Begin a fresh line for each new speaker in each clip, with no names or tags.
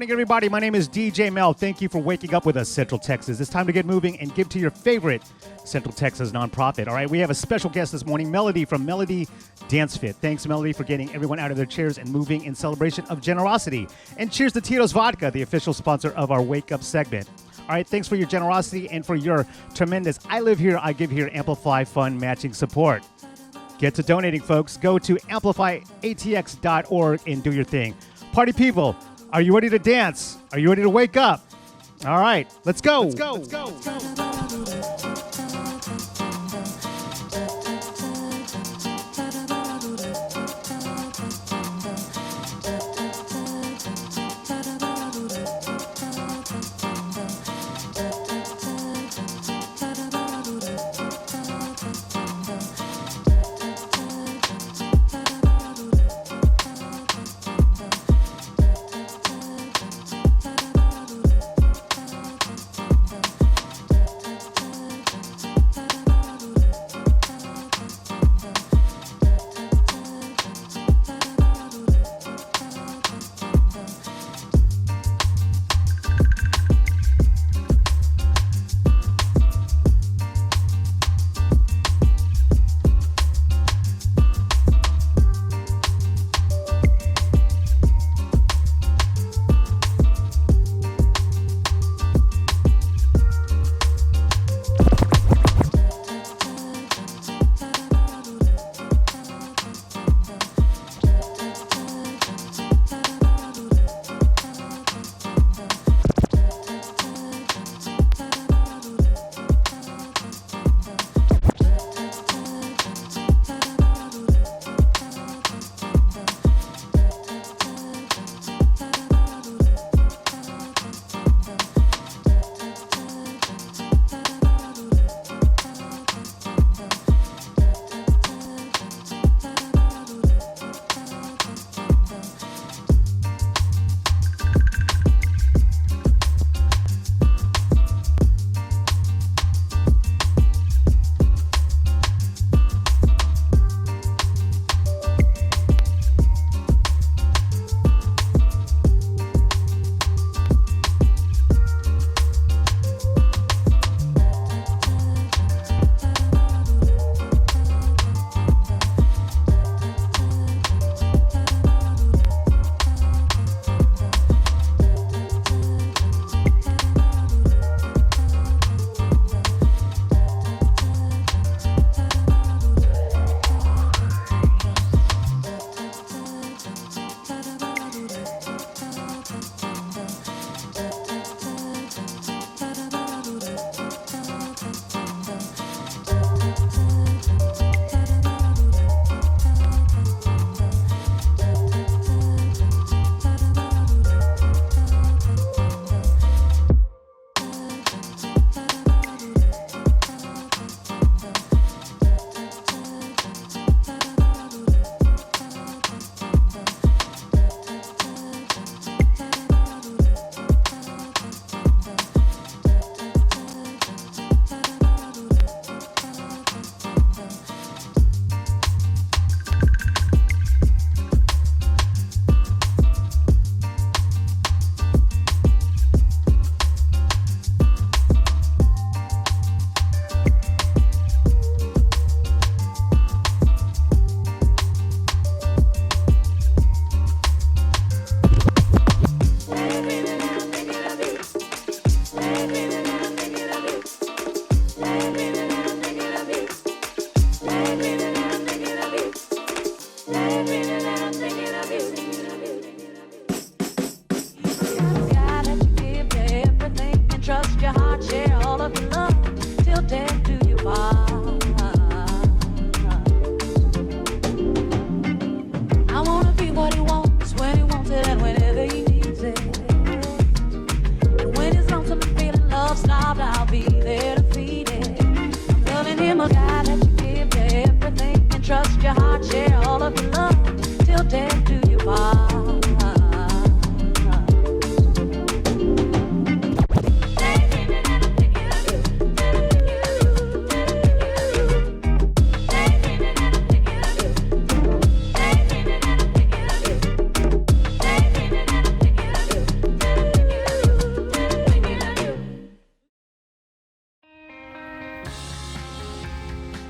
morning, everybody. My name is DJ Mel. Thank you for waking up with us, Central Texas. It's time to get moving and give to your favorite Central Texas nonprofit. All right, we have a special guest this morning, Melody from Melody Dance Fit. Thanks, Melody, for getting everyone out of their chairs and moving in celebration of generosity. And cheers to Tito's Vodka, the official sponsor of our Wake Up segment. All right, thanks for your generosity and for your tremendous I Live Here, I Give Here Amplify Fund matching support. Get to donating, folks. Go to amplifyatx.org and do your thing. Party people, are you ready to dance? Are you ready to wake up? All right, let's go. Let's go. Let's go. Let's go.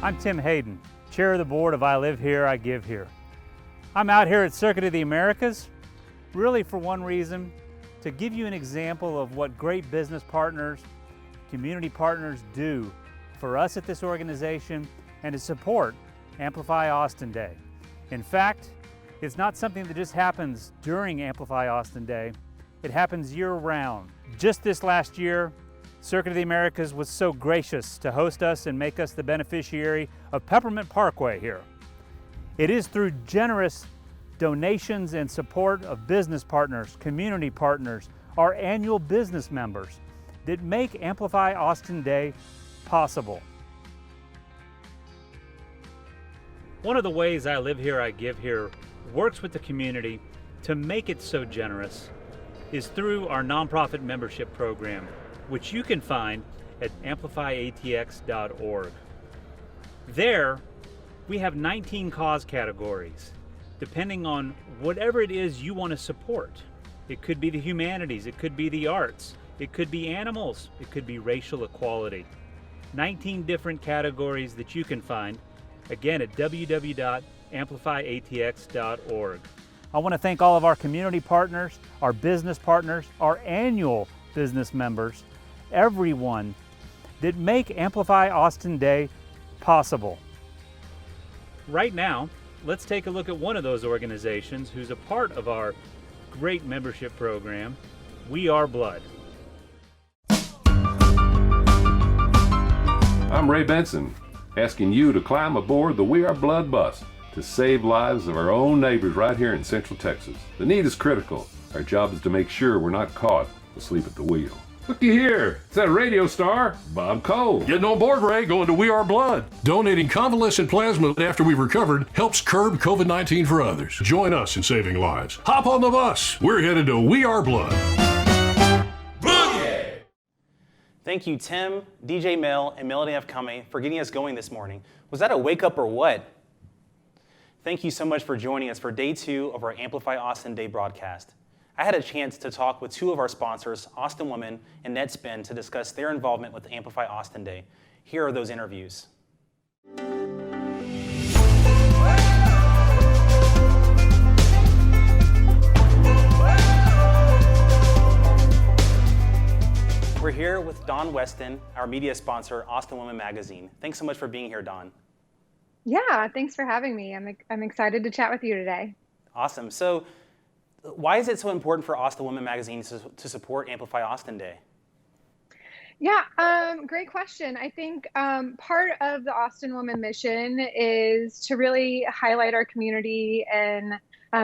I'm Tim Hayden, Chair of the Board of I Live Here, I Give Here. I'm out here at Circuit of the Americas, really for one reason, to give you an example of what great business partners, community partners do for us at this organization and to support Amplify Austin Day. In fact, it's not something that just happens during Amplify Austin Day, it happens year-round. Just this last year, Circuit of the Americas was so gracious to host us and make us the beneficiary of Peppermint Parkway here. It is through generous donations and support of business partners, community partners, our annual business members that make Amplify Austin Day possible. One of the ways I Live Here, I Give Here works with the community to make it so generous is through our nonprofit membership program, which you can find at amplifyatx.org. There, we have 19 cause categories, depending on whatever it is you want to support. It could be the humanities, it could be the arts, it could be animals, it could be racial equality. 19 different categories that you can find, again, at www.amplifyatx.org. I want to thank all of our community partners, our business partners, our annual business members, everyone that make Amplify Austin Day possible. Right now, let's take a look at one of those organizations who's a part of our great membership program, We Are Blood.
I'm Ray Benson, asking you to climb aboard the We Are Blood bus to save lives of our own neighbors right here in Central Texas. The need is critical. Our job is to make sure we're not caught asleep at the wheel. Looky here, it's that radio star, Bob Cole.
Getting on board, Ray, going to We Are Blood. Donating convalescent plasma after we've recovered helps curb COVID-19 for others. Join us in saving lives. Hop on the bus. We're headed to We Are Blood.
Boogie! Thank you, Tim, DJ Mel, and Melody Ghelichkhani for getting us going this morning. Was that a wake up or what? Thank you so much for joining us for day 2 of our Amplify Austin Day broadcast. I had a chance to talk with 2 of our sponsors, Austin Women and Netspend, to discuss their involvement with Amplify Austin Day. Here are those interviews. We're here with Dawn Weston, our media sponsor, Austin Women Magazine. Thanks so much for being here, Dawn.
Yeah, thanks for having me. I'm excited to chat with you today.
Awesome. So, why is it so important for Austin Women Magazine to support Amplify Austin Day?
Yeah, great question. I think part of the Austin Women mission is to really highlight our community and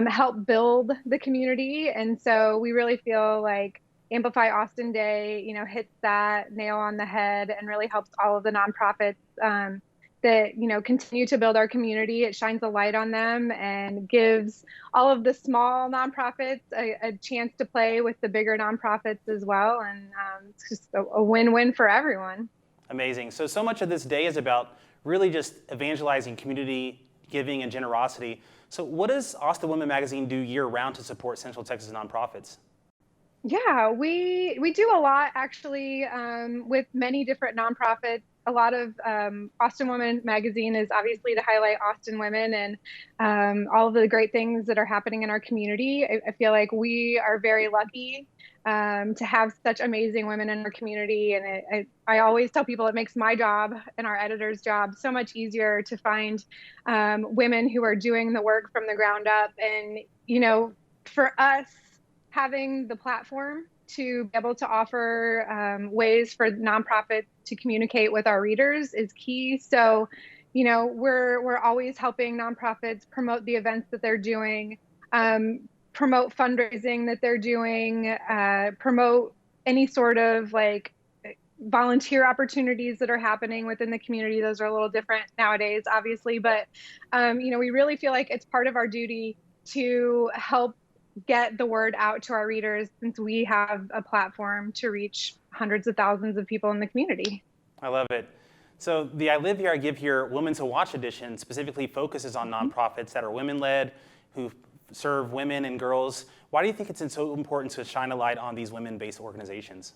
help build the community. And so we really feel like Amplify Austin Day, hits that nail on the head and really helps all of the nonprofits that continue to build our community. It shines a light on them and gives all of the small nonprofits a chance to play with the bigger nonprofits as well. And it's just a win-win for everyone.
Amazing. So much of this day is about really just evangelizing community giving and generosity. So what does Austin Women Magazine do year-round to support Central Texas nonprofits?
Yeah, we do a lot actually with many different nonprofits. A lot of Austin Women Magazine is obviously to highlight Austin women and all of the great things that are happening in our community. I feel like we are very lucky to have such amazing women in our community. And I always tell people it makes my job and our editor's job so much easier to find women who are doing the work from the ground up. And, for us, having the platform to be able to offer ways for nonprofits to communicate with our readers is key. So, we're always helping nonprofits promote the events that they're doing, promote fundraising that they're doing, promote any sort of volunteer opportunities that are happening within the community. Those are a little different nowadays, obviously, but we really feel like it's part of our duty to help get the word out to our readers, since we have a platform to reach hundreds of thousands of people in the community.
I love it. So the I Live Here, I Give Here Women to Watch edition specifically focuses on nonprofits that are women-led, who serve women and girls. Why do you think it's so important to shine a light on these women-based organizations?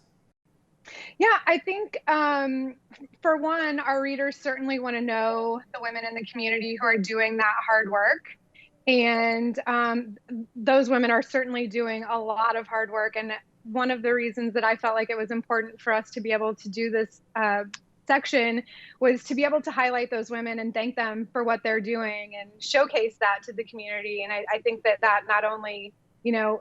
Yeah, I think for one, our readers certainly want to know the women in the community who are doing that hard work. And those women are certainly doing a lot of hard work. And one of the reasons that I felt like it was important for us to be able to do this section was to be able to highlight those women and thank them for what they're doing and showcase that to the community. And I think that that not only,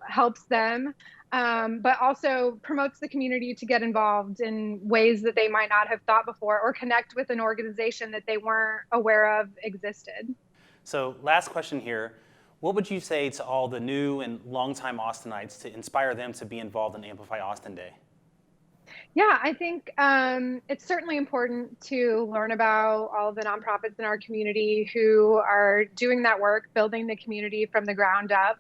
helps them, but also promotes the community to get involved in ways that they might not have thought before or connect with an organization that they weren't aware of existed.
So last question here. What would you say to all the new and longtime Austinites to inspire them to be involved in Amplify Austin Day?
Yeah, I think it's certainly important to learn about all of the nonprofits in our community who are doing that work, building the community from the ground up,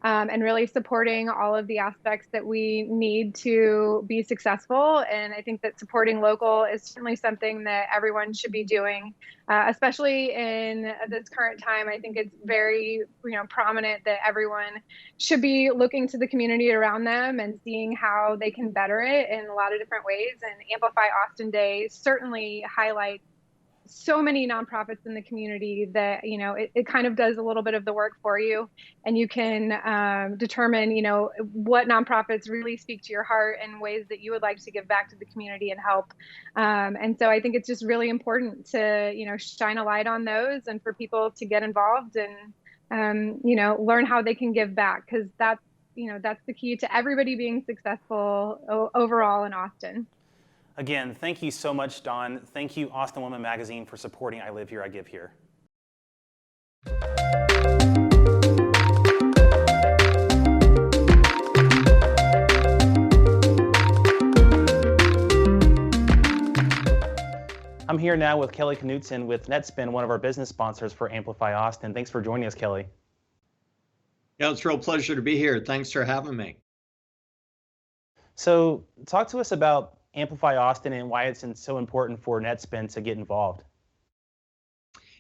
and really supporting all of the aspects that we need to be successful. And I think that supporting local is certainly something that everyone should be doing, especially in this current time. I think it's very, prominent that everyone should be looking to the community around them and seeing how they can better it in a lot of different ways. And Amplify Austin Day certainly highlights so many nonprofits in the community that it kind of does a little bit of the work for you, and you can determine what nonprofits really speak to your heart and ways that you would like to give back to the community and help. And so I think it's just really important to shine a light on those and for people to get involved and learn how they can give back, because that's the key to everybody being successful overall in Austin.
Again, thank you so much, Dawn. Thank you, Austin Woman Magazine, for supporting I Live Here, I Give Here. I'm here now with Kelly Knutson with Netspend, one of our business sponsors for Amplify Austin. Thanks for joining us, Kelly.
Yeah, it's a real pleasure to be here. Thanks for having me.
So talk to us about Amplify Austin and why it's so important for Netspend to get involved.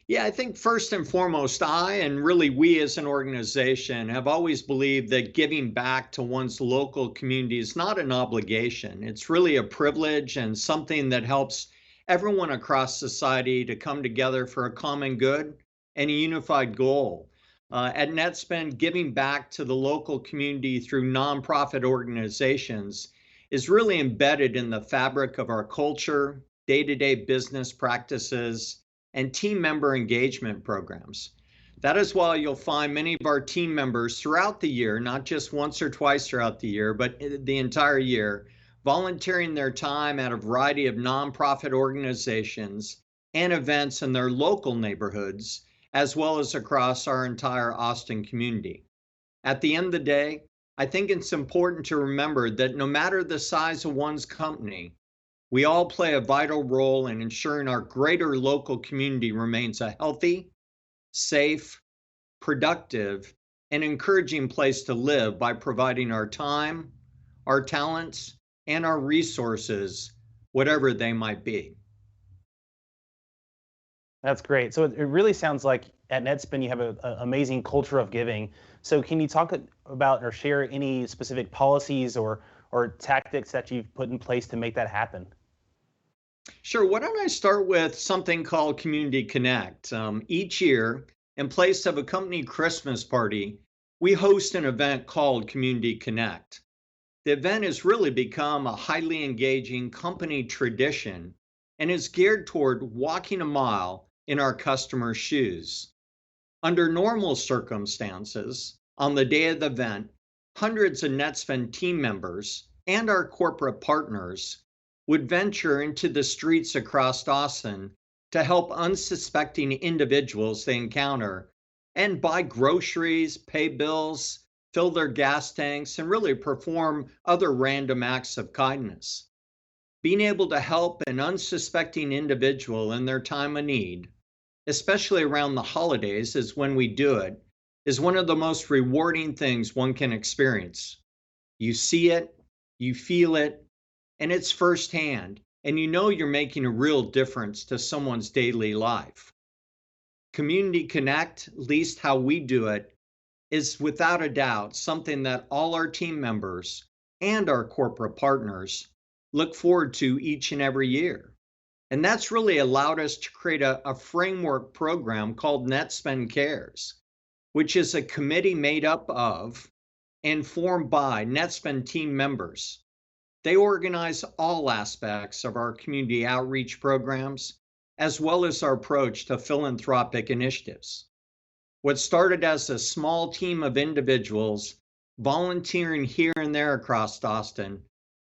Yeah, I think first and foremost, I and really we as an organization have always believed that giving back to one's local community is not an obligation. It's really a privilege and something that helps everyone across society to come together for a common good and a unified goal. At Netspend, giving back to the local community through nonprofit organizations is really embedded in the fabric of our culture, day-to-day business practices, and team member engagement programs. That is why you'll find many of our team members throughout the year, not just once or twice throughout the year, but the entire year, volunteering their time at a variety of nonprofit organizations and events in their local neighborhoods, as well as across our entire Austin community. At the end of the day, I think it's important to remember that no matter the size of one's company, we all play a vital role in ensuring our greater local community remains a healthy, safe, productive, and encouraging place to live by providing our time, our talents, and our resources, whatever they might be.
That's great. So it really sounds like at Netspend you have an amazing culture of giving. So can you talk about or share any specific policies or tactics that you've put in place to make that happen?
Sure. Why don't I start with something called Community Connect? Each year, in place of a company Christmas party, we host an event called Community Connect. The event has really become a highly engaging company tradition and is geared toward walking a mile in our customers' shoes. Under normal circumstances, on the day of the event, hundreds of Netspend team members and our corporate partners would venture into the streets across Austin to help unsuspecting individuals they encounter and buy groceries, pay bills, fill their gas tanks, and really perform other random acts of kindness. Being able to help an unsuspecting individual in their time of need, especially around the holidays is when we do it, is one of the most rewarding things one can experience. You see it, you feel it, and it's firsthand, and you know you're making a real difference to someone's daily life. Community Connect, at least how we do it, is without a doubt something that all our team members and our corporate partners look forward to each and every year. And that's really allowed us to create a framework program called Net Spend Cares, which is a committee made up of and formed by Net Spend team members. They organize all aspects of our community outreach programs, as well as our approach to philanthropic initiatives. What started as a small team of individuals volunteering here and there across Austin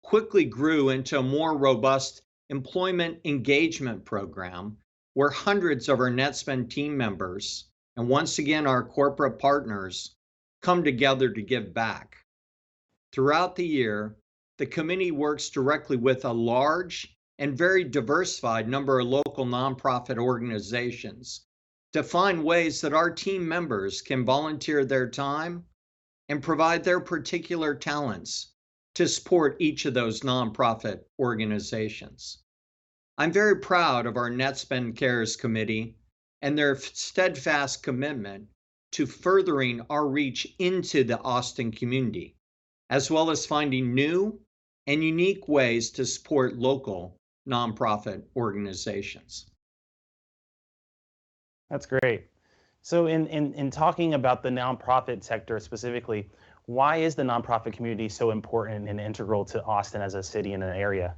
quickly grew into a more robust employment engagement program where hundreds of our Net Spend team members, and once again our corporate partners, come together to give back. Throughout the year, the committee works directly with a large and very diversified number of local nonprofit organizations to find ways that our team members can volunteer their time and provide their particular talents to support each of those nonprofit organizations. I'm very proud of our Net Spend Cares Committee and their steadfast commitment to furthering our reach into the Austin community, as well as finding new and unique ways to support local nonprofit organizations.
That's great. So in talking about the nonprofit sector specifically, why is the nonprofit community so important and integral to Austin as a city and an area?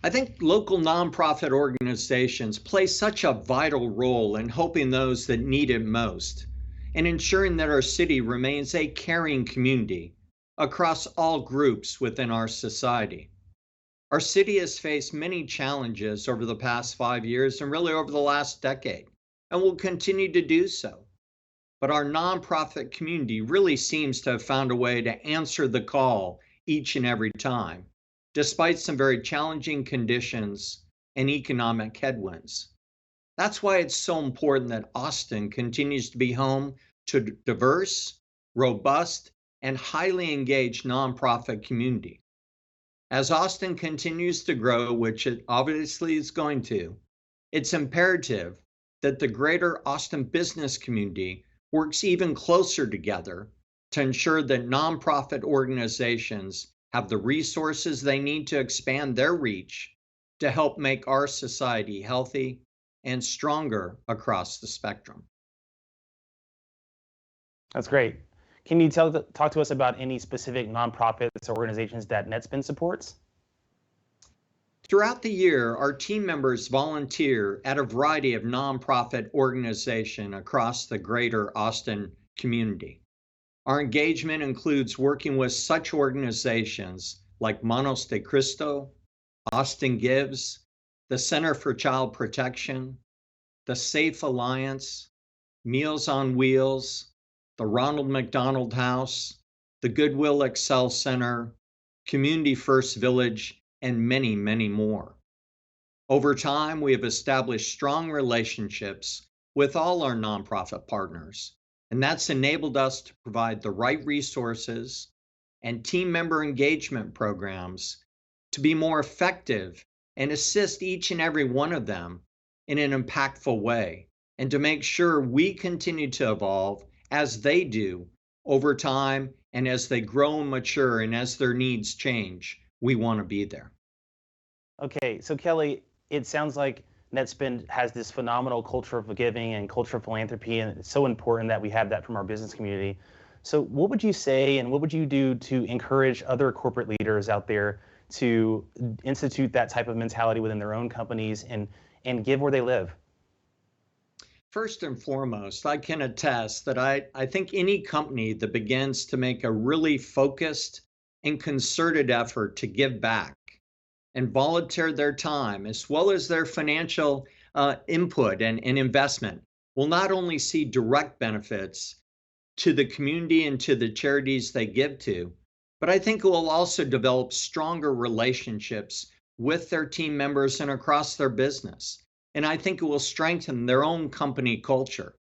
I think local nonprofit organizations play such a vital role in helping those that need it most and ensuring that our city remains a caring community across all groups within our society. Our city has faced many challenges over the past 5 years and really over the last decade, and will continue to do so. But our nonprofit community really seems to have found a way to answer the call each and every time, despite some very challenging conditions and economic headwinds. That's why it's so important that Austin continues to be home to diverse, robust, and highly engaged nonprofit community. As Austin continues to grow, which it obviously is going to, it's imperative that the greater Austin business community works even closer together to ensure that nonprofit organizations have the resources they need to expand their reach to help make our society healthy and stronger across the spectrum.
That's great. Can you talk to us about any specific nonprofits or organizations that NetSpend supports?
Throughout the year, our team members volunteer at a variety of nonprofit organizations across the greater Austin community. Our engagement includes working with such organizations like Manos de Cristo, Austin Gives, the Center for Child Protection, the Safe Alliance, Meals on Wheels, the Ronald McDonald House, the Goodwill Excel Center, Community First Village, and many, many more. Over time, we have established strong relationships with all our nonprofit partners, and that's enabled us to provide the right resources and team member engagement programs to be more effective and assist each and every one of them in an impactful way, and to make sure we continue to evolve as they do over time, and as they grow and mature and as their needs change, we want to be there.
Okay, so Kelly, it sounds like NetSpend has this phenomenal culture of giving and culture of philanthropy, and it's so important that we have that from our business community. So what would you say and what would you do to encourage other corporate leaders out there to institute that type of mentality within their own companies and give where they live?
First and foremost, I can attest that I think any company that begins to make a really focused and concerted effort to give back and volunteer their time as well as their financial input and investment will not only see direct benefits to the community and to the charities they give to, but I think it will also develop stronger relationships with their team members and across their business. And I think it will strengthen their own company culture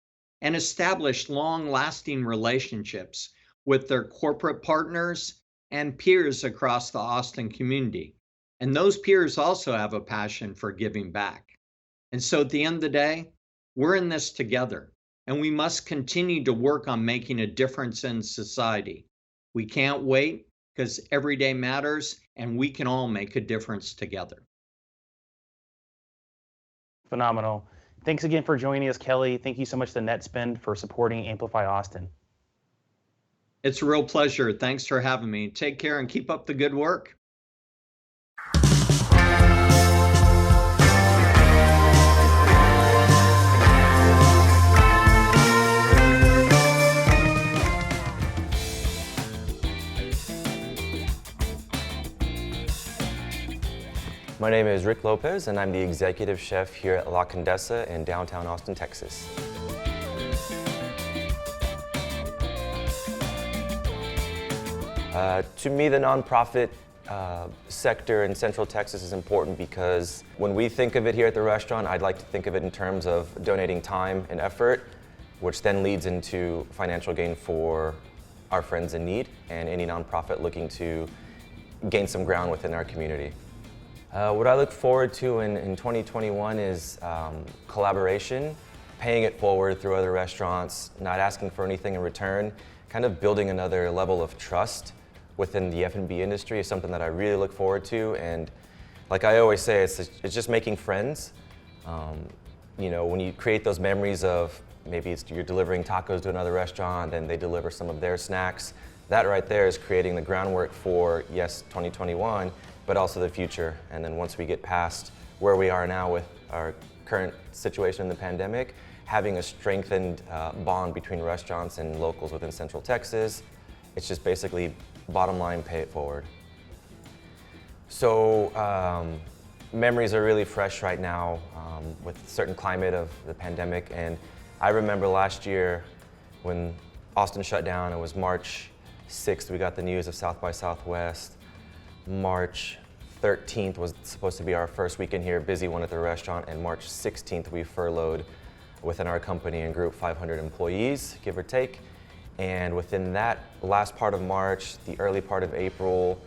and establish long-lasting relationships with their corporate partners and peers across the Austin community. And those peers also have a passion for giving back. And so at the end of the day, we're in this together, and we must continue to work on making a difference in society. We can't wait, because every day matters, and we can all make a difference together.
Phenomenal. Thanks again for joining us, Kelly. Thank you so much to NetSpend for supporting Amplify Austin.
It's a real pleasure. Thanks for having me. Take care and keep up the good work.
My name is Rick Lopez, and I'm the executive chef here at La Condesa in downtown Austin, Texas. To me, the nonprofit sector in Central Texas is important because when we think of it here at the restaurant, I'd like to think of it in terms of donating time and effort, which then leads into financial gain for our friends in need and any nonprofit looking to gain some ground within our community. What I look forward to in 2021 is collaboration, paying it forward through other restaurants, not asking for anything in return, kind of building another level of trust within the F&B industry is something that I really look forward to. And like I always say, it's just making friends. You know, when you create those memories of maybe you're delivering tacos to another restaurant and they deliver some of their snacks, that right there is creating the groundwork for, yes, 2021, but also the future. And then once we get past where we are now with our current situation in the pandemic, having a strengthened bond between restaurants and locals within Central Texas, it's just basically bottom line, pay it forward. So memories are really fresh right now with certain climate of the pandemic. And I remember last year when Austin shut down, it was March 6th, we got the news of South by Southwest. March 13th was supposed to be our first weekend here, busy one at the restaurant, and March 16th we furloughed within our company and group 500 employees, give or take. And within that last part of March, the early part of April,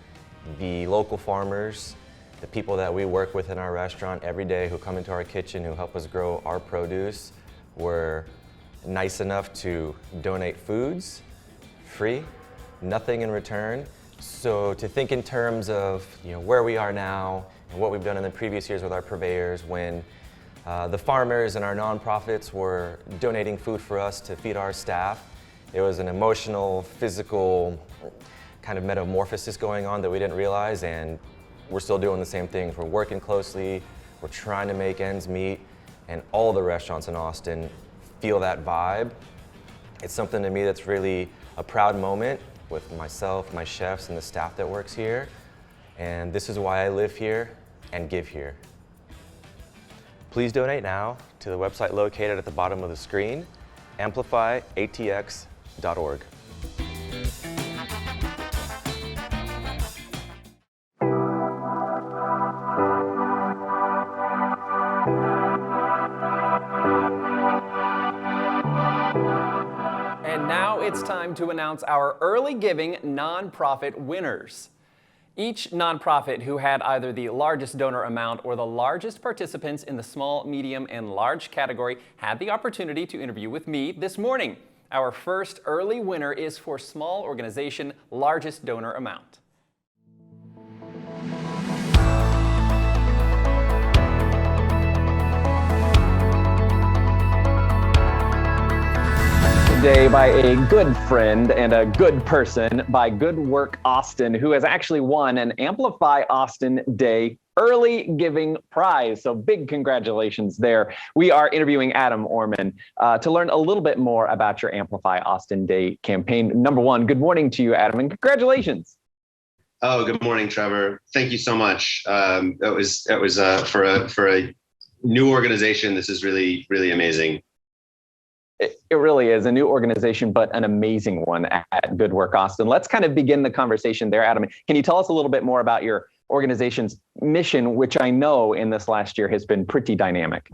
the local farmers, the people that we work with in our restaurant every day who come into our kitchen, who help us grow our produce, were nice enough to donate foods, free, nothing in return. So to think in terms of where we are now and what we've done in the previous years with our purveyors when the farmers and our nonprofits were donating food for us to feed our staff, it was an emotional, physical kind of metamorphosis going on that we didn't realize, and we're still doing the same things. We're working closely, we're trying to make ends meet, and all the restaurants in Austin feel that vibe. It's something to me that's really a proud moment with myself, my chefs, and the staff that works here. And this is why I live here and give here. Please donate now to the website located at the bottom of the screen, amplifyatx.org.
And now it's time to announce our early giving nonprofit winners. Each nonprofit who had either the largest donor amount or the largest participants in the small, medium, and large category had the opportunity to interview with me this morning. Our first early winner is for small organization, largest donor amount. Today by a good friend and a good person by Good Work Austin, who has actually won an Amplify Austin Day Early Giving Prize. So big congratulations there. We are interviewing Adam Orman to learn a little bit more about your Amplify Austin Day campaign. Number one, good morning to you, Adam, and congratulations.
Oh, good morning, Trevor. Thank you so much. It was for a new organization. This is really, really amazing.
It really is a new organization, but an amazing one at Good Work Austin. Let's kind of begin the conversation there, Adam. Can you tell us a little bit more about your organization's mission, which I know in this last year has been pretty dynamic?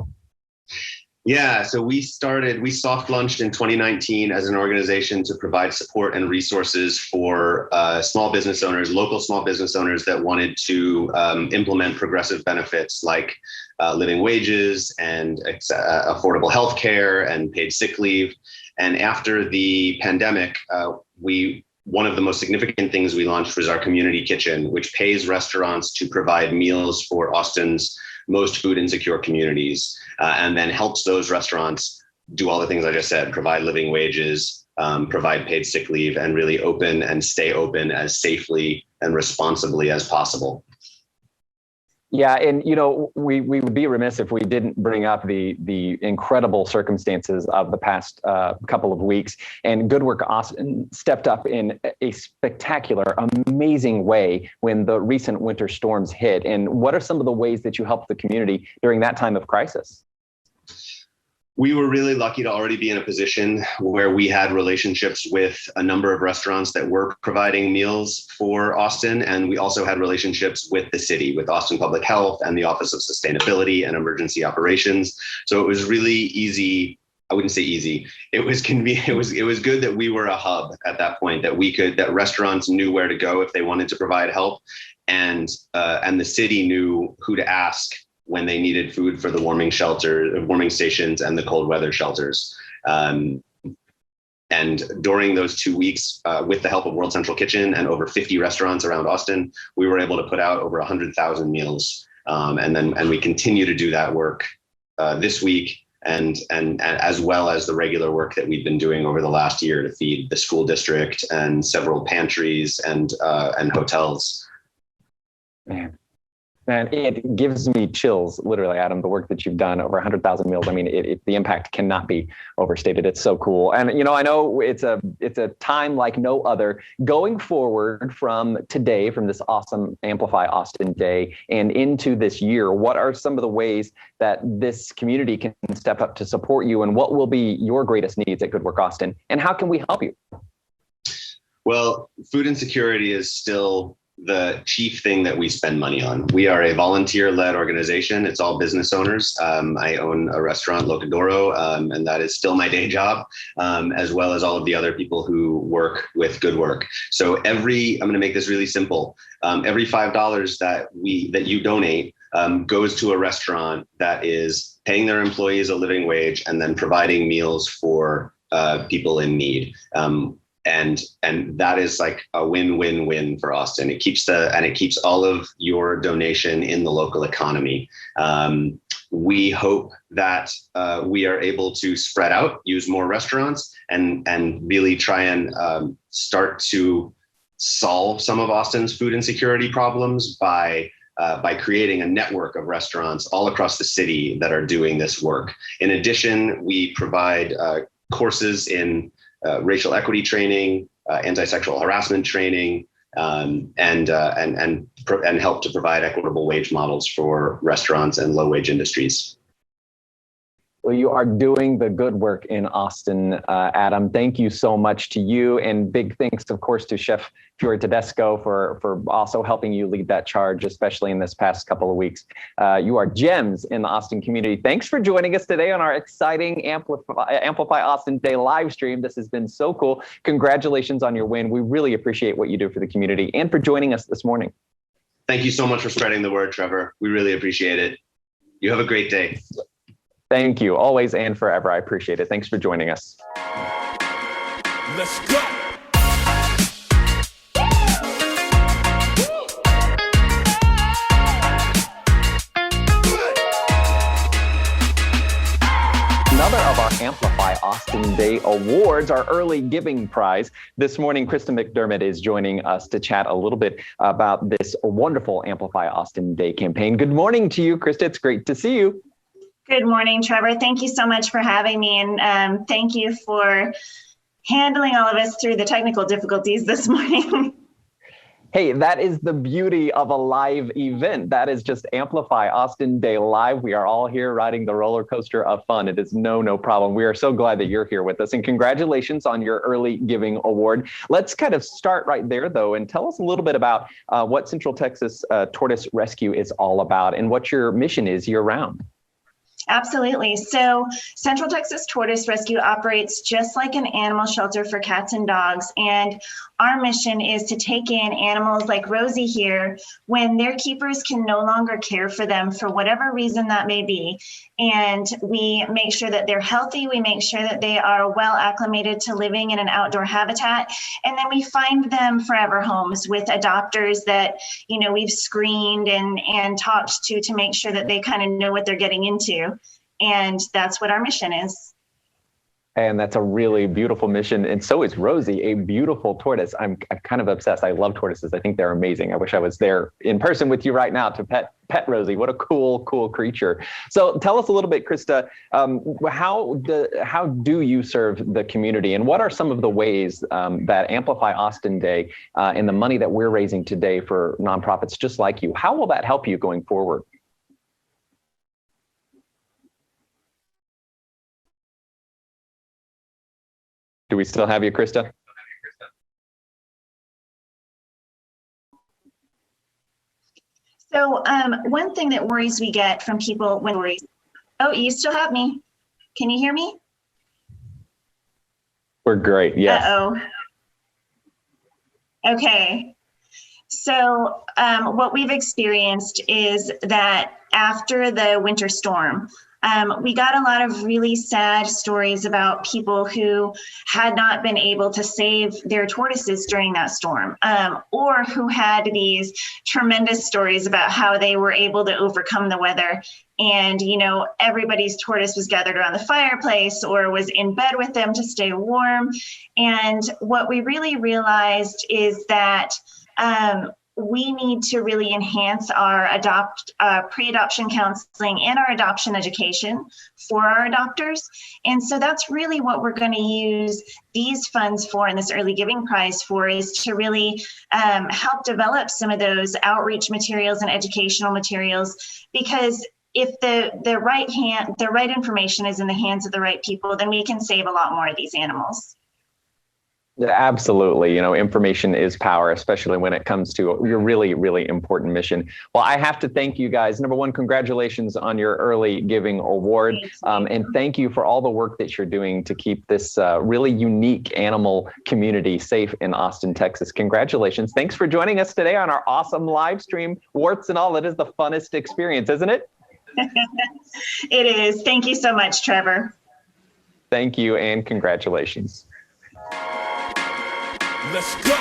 Yeah, so we soft launched in 2019 as an organization to provide support and resources for small business owners, local small business owners that wanted to implement progressive benefits like living wages and affordable health care and paid sick leave. And after the pandemic, we one of the most significant things we launched was our community kitchen, which pays restaurants to provide meals for Austin's most food insecure communities, and then helps those restaurants do all the things I just said, provide living wages, provide paid sick leave, and really open and stay open as safely and responsibly as possible.
Yeah, and we would be remiss if we didn't bring up the incredible circumstances of the past couple of weeks. And Good Work Austin stepped up in a spectacular, amazing way when the recent winter storms hit. And what are some of the ways that you helped the community during that time of crisis?
We were really lucky to already be in a position where we had relationships with a number of restaurants that were providing meals for Austin. And we also had relationships with the city, with Austin Public Health and the Office of Sustainability and Emergency Operations. So it was really easy. I wouldn't say easy. It was convenient. It was good that we were a hub at that point, that restaurants knew where to go if they wanted to provide help. And the city knew who to ask when they needed food for the warming stations and the cold weather shelters. And during those 2 weeks, with the help of World Central Kitchen and over 50 restaurants around Austin, we were able to put out over 100,000 meals. And we continue to do that work this week, and as well as the regular work that we've been doing over the last year to feed the school district and several pantries and hotels.
Man. And it gives me chills, literally, Adam, the work that you've done, over 100,000 meals. I mean, the impact cannot be overstated. It's so cool. And, I know it's a time like no other. Going forward from today, from this awesome Amplify Austin Day and into this year, what are some of the ways that this community can step up to support you, and what will be your greatest needs at Good Work Austin, and how can we help you?
Well, food insecurity is still the chief thing that we spend money on. We are a volunteer-led organization. It's all business owners. I own a restaurant, Locadoro, and that is still my day job, as well as all of the other people who work with Good Work. So I'm going to make this really simple. Every $5 that you donate goes to a restaurant that is paying their employees a living wage and then providing meals for people in need. And that is like a win-win-win for Austin. It keeps all of your donation in the local economy. We hope that we are able to spread out, use more restaurants, and really try and start to solve some of Austin's food insecurity problems by creating a network of restaurants all across the city that are doing this work. In addition, we provide courses in racial equity training, anti-sexual harassment training, and help to provide equitable wage models for restaurants and low-wage industries.
Well, you are doing the good work in Austin, Adam. Thank you so much to you, and big thanks, of course, to Chef Fiore Tedesco for also helping you lead that charge, especially in this past couple of weeks. You are gems in the Austin community. Thanks for joining us today on our exciting Amplify Austin Day live stream. This has been so cool. Congratulations on your win. We really appreciate what you do for the community and for joining us this morning.
Thank you so much for spreading the word, Trevor. We really appreciate it. You have a great day.
Thank you, always and forever. I appreciate it. Thanks for joining us.
Let's go.
Another of our Amplify Austin Day Awards, our early giving prize. This morning, Krista McDermott is joining us to chat a little bit about this wonderful Amplify Austin Day campaign. Good morning to you, Krista. It's great to see you.
Good morning, Trevor. Thank you so much for having me, and thank you for handling all of us through the technical difficulties this morning.
Hey, that is the beauty of a live event. That is just Amplify Austin Day Live. We are all here riding the roller coaster of fun. It is no problem. We are so glad that you're here with us, and congratulations on your early giving award. Let's kind of start right there, though, and tell us a little bit about what Central Texas Tortoise Rescue is all about and what your mission is year-round.
Absolutely. So Central Texas Tortoise Rescue operates just like an animal shelter for cats and dogs. And our mission is to take in animals like Rosie here when their keepers can no longer care for them for whatever reason that may be. And we make sure that they're healthy. We make sure that they are well acclimated to living in an outdoor habitat. And then we find them forever homes with adopters that, we've screened and talked to make sure that they kind of know what they're getting into. And that's what our mission is.
And that's a really beautiful mission. And so is Rosie, a beautiful tortoise. I'm kind of obsessed. I love tortoises. I think they're amazing. I wish I was there in person with you right now to pet Rosie. What a cool creature. So tell us a little bit, Krista, how do you serve the community? And what are some of the ways that Amplify Austin Day and the money that we're raising today for nonprofits just like you, how will that help you going forward? Do we still have you, Krista?
So one thing that worries we get from people when worries, oh, you still have me. Can you hear me?
We're great, yes.
Uh-oh. Okay. So what we've experienced is that after the winter storm, we got a lot of really sad stories about people who had not been able to save their tortoises during that storm, or who had these tremendous stories about how they were able to overcome the weather. And, everybody's tortoise was gathered around the fireplace or was in bed with them to stay warm. And what we really realized is that we need to really enhance our pre-adoption counseling and our adoption education for our adopters. And so that's really what we're going to use these funds for, and this early giving prize for, is to really help develop some of those outreach materials and educational materials. Because if the right information is in the hands of the right people, then we can save a lot more of these animals.
Absolutely. Information is power, especially when it comes to your really, really important mission. Well, I have to thank you guys. Number one, congratulations on your early giving award. And thank you for all the work that you're doing to keep this really unique animal community safe in Austin, Texas. Congratulations. Thanks for joining us today on our awesome live stream. Warts and all, it is the funnest experience, isn't it?
It is. Thank you so much, Trevor.
Thank you and congratulations.
Let's go.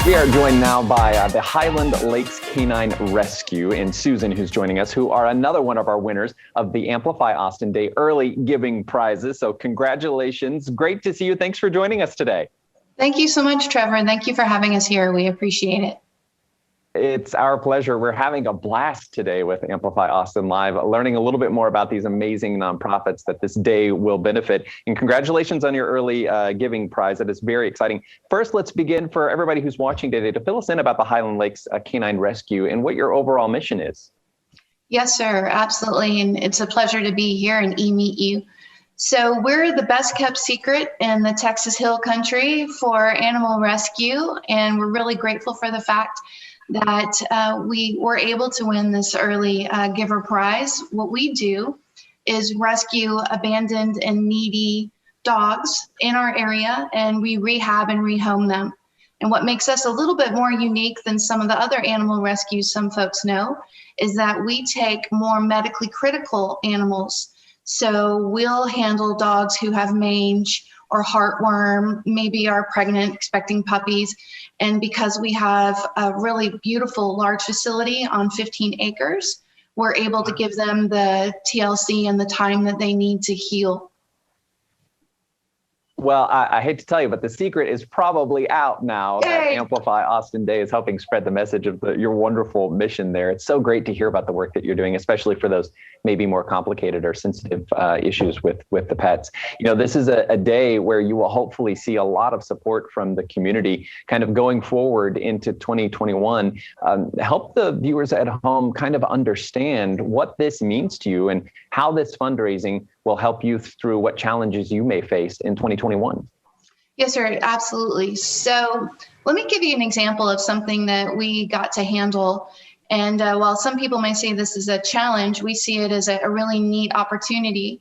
We are joined now by the Highland Lakes Canine Rescue and Susan, who's joining us, who are another one of our winners of the Amplify Austin Day early giving prizes. So congratulations. Great to see you. Thanks for joining us today.
Thank you so much, Trevor, and thank you for having us here. We appreciate it.
It's our pleasure. We're having a blast today with Amplify Austin Live, learning a little bit more about these amazing nonprofits that this day will benefit. And congratulations on your early giving prize. That is very exciting. First, let's begin for everybody who's watching today to fill us in about the Highland Lakes Canine Rescue and what your overall mission is.
Yes, sir. Absolutely. And it's a pleasure to be here and meet you. So we're the best kept secret in the Texas Hill Country for animal rescue. And we're really grateful for the fact that we were able to win this early giver prize. What we do is rescue abandoned and needy dogs in our area, and we rehab and rehome them. And what makes us a little bit more unique than some of the other animal rescues some folks know is that we take more medically critical animals. So we'll handle dogs who have mange or heartworm, maybe are pregnant, expecting puppies. And because we have a really beautiful large facility on 15 acres, we're able to give them the TLC and the time that they need to heal.
Well, I hate to tell you, but the secret is probably out now. That Amplify Austin Day is helping spread the message of your wonderful mission there. It's so great to hear about the work that you're doing, especially for those maybe more complicated or sensitive issues with the pets. This is a day where you will hopefully see a lot of support from the community kind of going forward into 2021. Help the viewers at home kind of understand what this means to you and how this fundraising will help you through what challenges you may face in 2021.
Yes, sir, absolutely. So let me give you an example of something that we got to handle. And while some people may say this is a challenge, we see it as a really neat opportunity.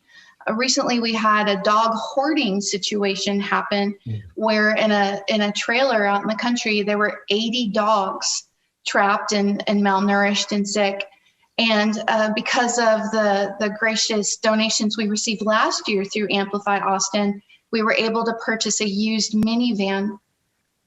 Recently, we had a dog hoarding situation happen where in a trailer out in the country, there were 80 dogs trapped and malnourished and sick. And because of the gracious donations we received last year through Amplify Austin, we were able to purchase a used minivan.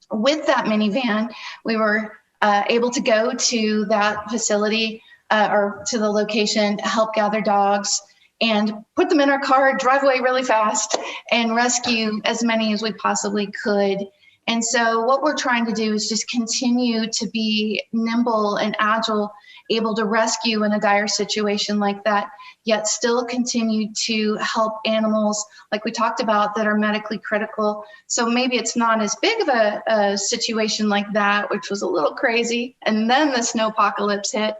With that minivan, we were able to go to that facility or to the location, help gather dogs, and put them in our car, drive away really fast, and rescue as many as we possibly could. And so what we're trying to do is just continue to be nimble and agile, able to rescue in a dire situation like that, yet still continue to help animals like we talked about that are medically critical. So maybe it's not as big of a situation like that, which was a little crazy, and then the snowpocalypse hit.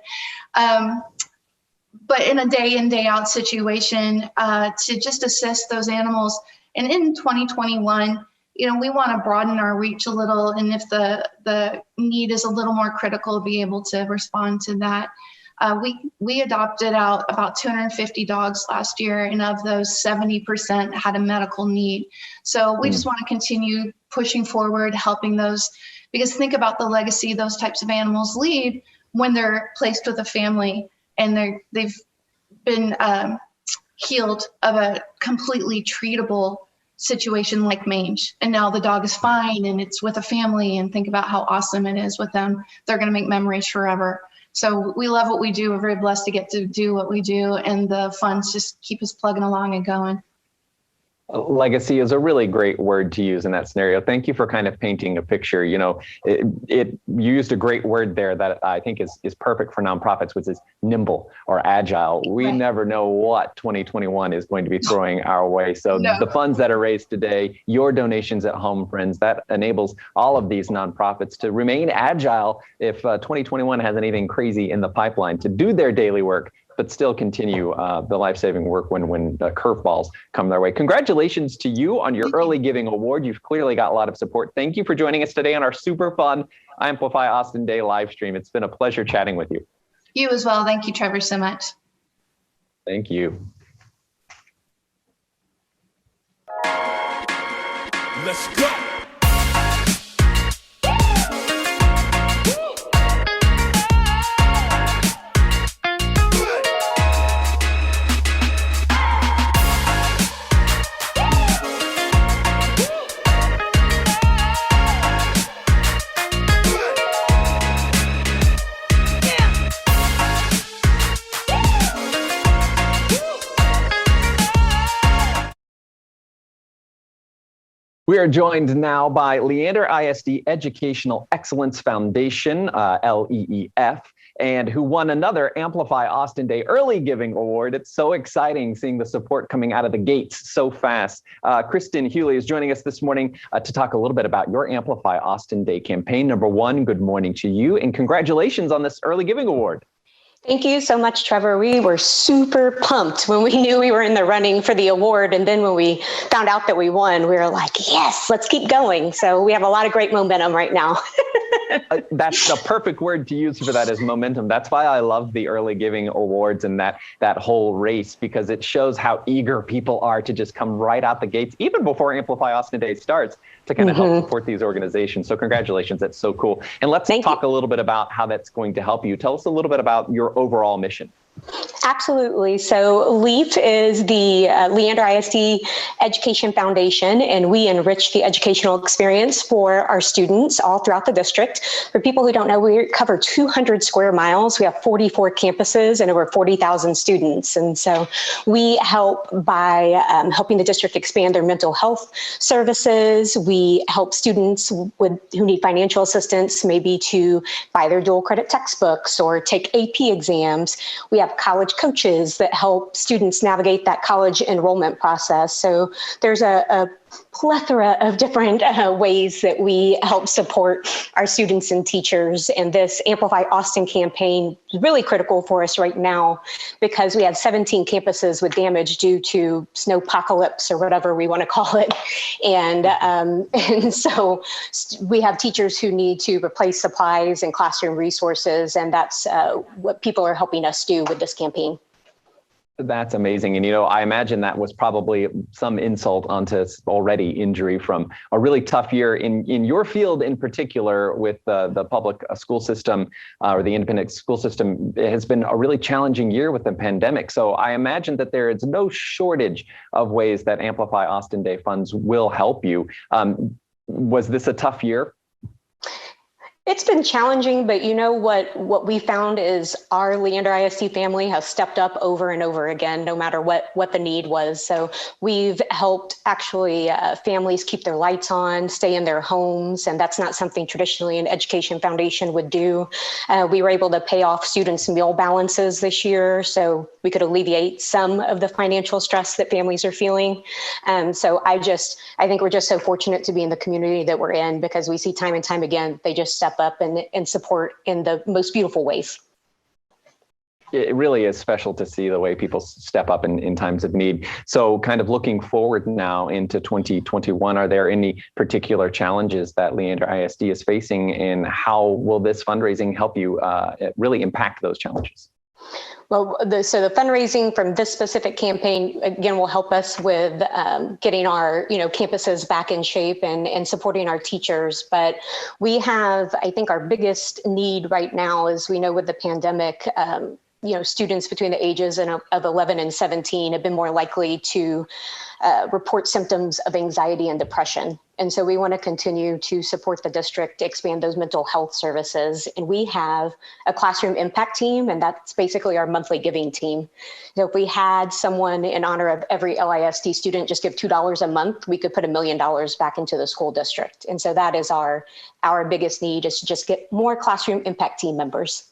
But in a day in, day out situation, to just assist those animals. And in 2021, we want to broaden our reach a little. And if the need is a little more critical, be able to respond to that. We adopted out about 250 dogs last year, and of those, 70% had a medical need. So we just want to continue pushing forward, helping those, because think about the legacy those types of animals leave when they're placed with a family and they've been healed of a completely treatable situation like mange. And now the dog is fine and it's with a family, and think about how awesome it is with them. They're going to make memories forever. So we love what we do. We're very blessed to get to do what we do, and the funds just keep us plugging along and going.
Legacy is a really great word to use in that scenario. Thank you for kind of painting a picture. You used a great word there that I think is perfect for nonprofits, which is nimble or agile. We never know what 2021 is going to be throwing our way. So the funds that are raised today, your donations at home, friends, that enables all of these nonprofits to remain agile if 2021 has anything crazy in the pipeline, to do their daily work, but still continue the life-saving work when the curveballs come their way. Congratulations to you on your early giving award. You've clearly got a lot of support. Thank you for joining us today on our super fun Amplify Austin Day live stream. It's been a pleasure chatting with you.
You as well. Thank you, Trevor, so much.
Thank you.
Let's go.
We are joined now by Leander ISD Educational Excellence Foundation, LEEF, and who won another Amplify Austin Day Early Giving Award. It's so exciting seeing the support coming out of the gates so fast. Kristen Hewley is joining us this morning to talk a little bit about your Amplify Austin Day campaign. Number one, good morning to you, and congratulations on this Early Giving Award.
Thank you so much, Trevor. We were super pumped when we knew we were in the running for the award. And then when we found out that we won, we were like, yes, let's keep going. So we have a lot of great momentum right now.
That's the perfect word to use for that, is momentum. That's why I love the Early Giving Awards and that whole race, because it shows how eager people are to just come right out the gates, even before Amplify Austin Day starts, to kind of help support these organizations. So congratulations. That's so cool. And let's talk a little bit about how that's going to help you. Tell us a little bit about your overall mission.
Absolutely. So LEAF is the Leander ISD Education Foundation, and we enrich the educational experience for our students all throughout the district. For people who don't know, we cover 200 square miles. We have 44 campuses and over 40,000 students. And so we help by helping the district expand their mental health services. We help students who need financial assistance, maybe to buy their dual credit textbooks or take AP exams. We have college coaches that help students navigate that college enrollment process. So there's a plethora of different ways that we help support our students and teachers. And this Amplify Austin campaign is really critical for us right now because we have 17 campuses with damage due to snowpocalypse or whatever we want to call it. And so we have teachers who need to replace supplies and classroom resources. And that's what people are helping us do with this campaign.
That's amazing. And, I imagine that was probably some insult onto already injury from a really tough year in your field in particular with the public school system or the independent school system. It has been a really challenging year with the pandemic. So I imagine that there is no shortage of ways that Amplify Austin Day funds will help you. Was this a tough year?
It's been challenging, but what we found is our Leander ISD family has stepped up over and over again, no matter what the need was. So we've helped actually families keep their lights on, stay in their homes, and that's not something traditionally an education foundation would do. We were able to pay off students' meal balances this year, so we could alleviate some of the financial stress that families are feeling. So I think we're just so fortunate to be in the community that we're in because we see time and time again, they just step up and support in the most beautiful ways.
It really is special to see the way people step up in times of need. So kind of looking forward now into 2021, are there any particular challenges that Leander ISD is facing, and how will this fundraising help you really impact those challenges?
Well, so the fundraising from this specific campaign, again, will help us with getting our campuses back in shape and supporting our teachers. But we have, I think our biggest need right now is, we know with the pandemic, students between the ages of 11 and 17 have been more likely to report symptoms of anxiety and depression. And so we want to continue to support the district, expand those mental health services. And we have a classroom impact team, and that's basically our monthly giving team. So if we had someone in honor of every LISD student just give $2 a month, we could put $1 million back into the school district. And so that is our biggest need, is to just get more classroom impact team members.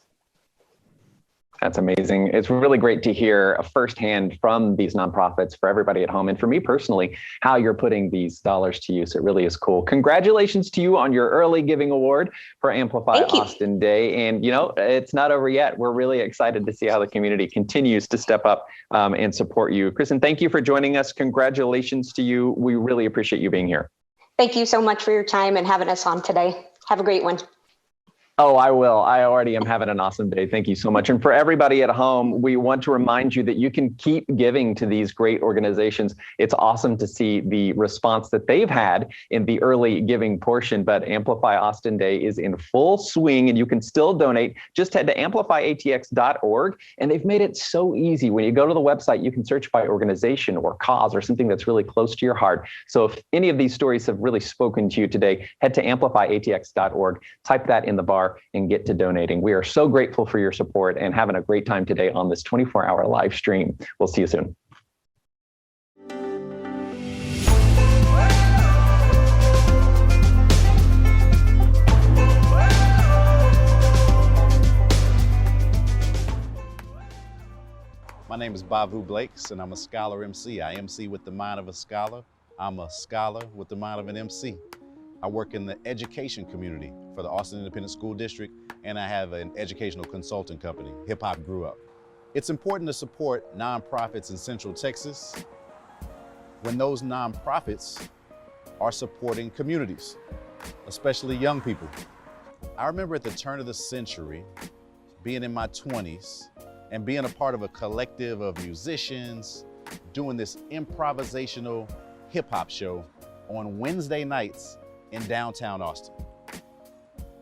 That's amazing. It's really great to hear firsthand from these nonprofits, for everybody at home, and for me personally, how you're putting these dollars to use. It really is cool. Congratulations to you on your early giving award for Amplify Austin Day. And it's not over yet. We're really excited to see how the community continues to step up and support you. Kristen, thank you for joining us. Congratulations to you. We really appreciate you being here.
Thank you so much for your time and having us on today. Have a great one.
Oh, I will. I already am having an awesome day. Thank you so much. And for everybody at home, we want to remind you that you can keep giving to these great organizations. It's awesome to see the response that they've had in the early giving portion, but Amplify Austin Day is in full swing and you can still donate. Just head to amplifyatx.org, and they've made it so easy. When you go to the website, you can search by organization or cause or something that's really close to your heart. So if any of these stories have really spoken to you today, head to amplifyatx.org, type that in the bar, and get to donating. We are so grateful for your support and having a great time today on this 24-hour live stream. We'll see you soon.
My name is Bavu Blakes, and I'm a scholar MC. I MC with the mind of a scholar. I'm a scholar with the mind of an MC. I work in the education community for the Austin Independent School District, and I have an educational consulting company, Hip Hop Grew Up. It's important to support nonprofits in Central Texas when those nonprofits are supporting communities, especially young people. I remember at the turn of the century, being in my 20s and being a part of a collective of musicians doing this improvisational hip hop show on Wednesday nights in downtown Austin.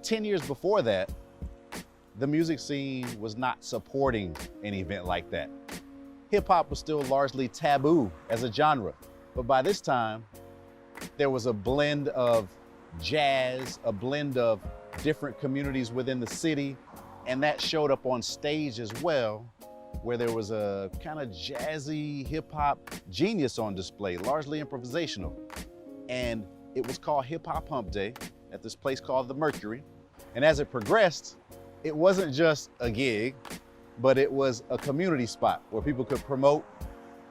10 years before that, the music scene was not supporting an event like that. Hip hop was still largely taboo as a genre, but by this time, there was a blend of jazz, a blend of different communities within the city, and that showed up on stage as well, where there was a kind of jazzy hip hop genius on display, largely improvisational. And it was called Hip Hop Hump Day at this place called the Mercury. And as it progressed, it wasn't just a gig, but it was a community spot where people could promote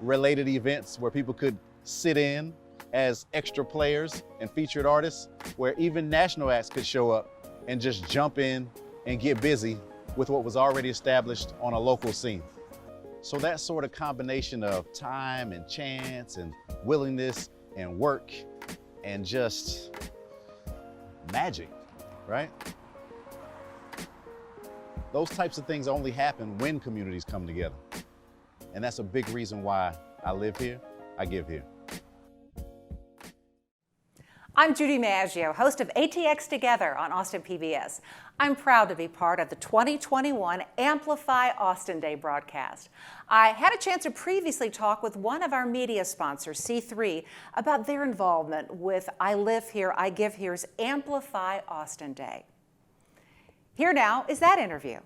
related events, where people could sit in as extra players and featured artists, where even national acts could show up and just jump in and get busy with what was already established on a local scene. So that sort of combination of time and chance and willingness and work and just magic, right? Those types of things only happen when communities come together. And that's a big reason why I live here, I give here.
I'm Judy Maggio, host of ATX Together on Austin PBS. I'm proud to be part of the 2021 Amplify Austin Day broadcast. I had a chance to previously talk with one of our media sponsors, C3, about their involvement with I Live Here, I Give Here's Amplify Austin Day. Here now is that interview.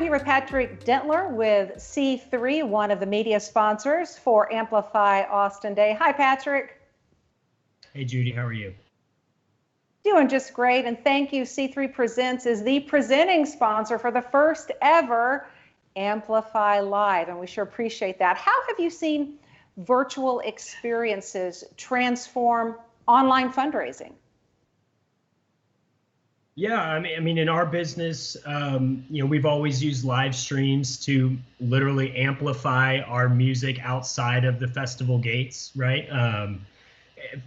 With Patrick Dentler with C3, one of the media sponsors for Amplify Austin Day. Hi, Patrick.
Hey, Judy, how are you?
Doing just great, and thank you. C3 Presents is the presenting sponsor for the first ever Amplify Live, and we sure appreciate that. How have you seen virtual experiences transform online fundraising?
Yeah, I mean, in our business, we've always used live streams to literally amplify our music outside of the festival gates, right?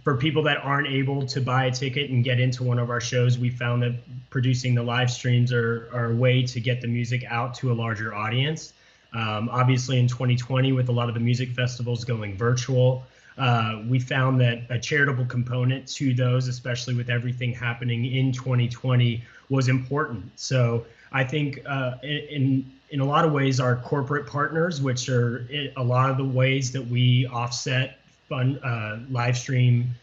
For people that aren't able to buy a ticket and get into one of our shows, we found that producing the live streams are a way to get the music out to a larger audience. Obviously, in 2020, with a lot of the music festivals going virtual, we found that a charitable component to those, especially with everything happening in 2020, was important. So I think in a lot of ways, our corporate partners, which are a lot of the ways that we offset live stream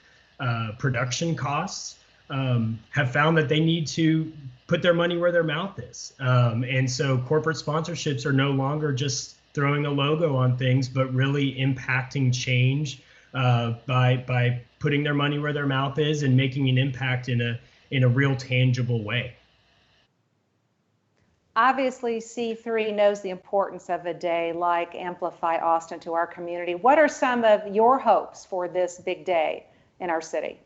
production costs, have found that they need to put their money where their mouth is. And so corporate sponsorships are no longer just throwing a logo on things, but really impacting change by putting their money where their mouth is and making an impact in a real tangible way.
Obviously, C3 knows the importance of a day like Amplify Austin to our community. What are some of your hopes for this big day in our city?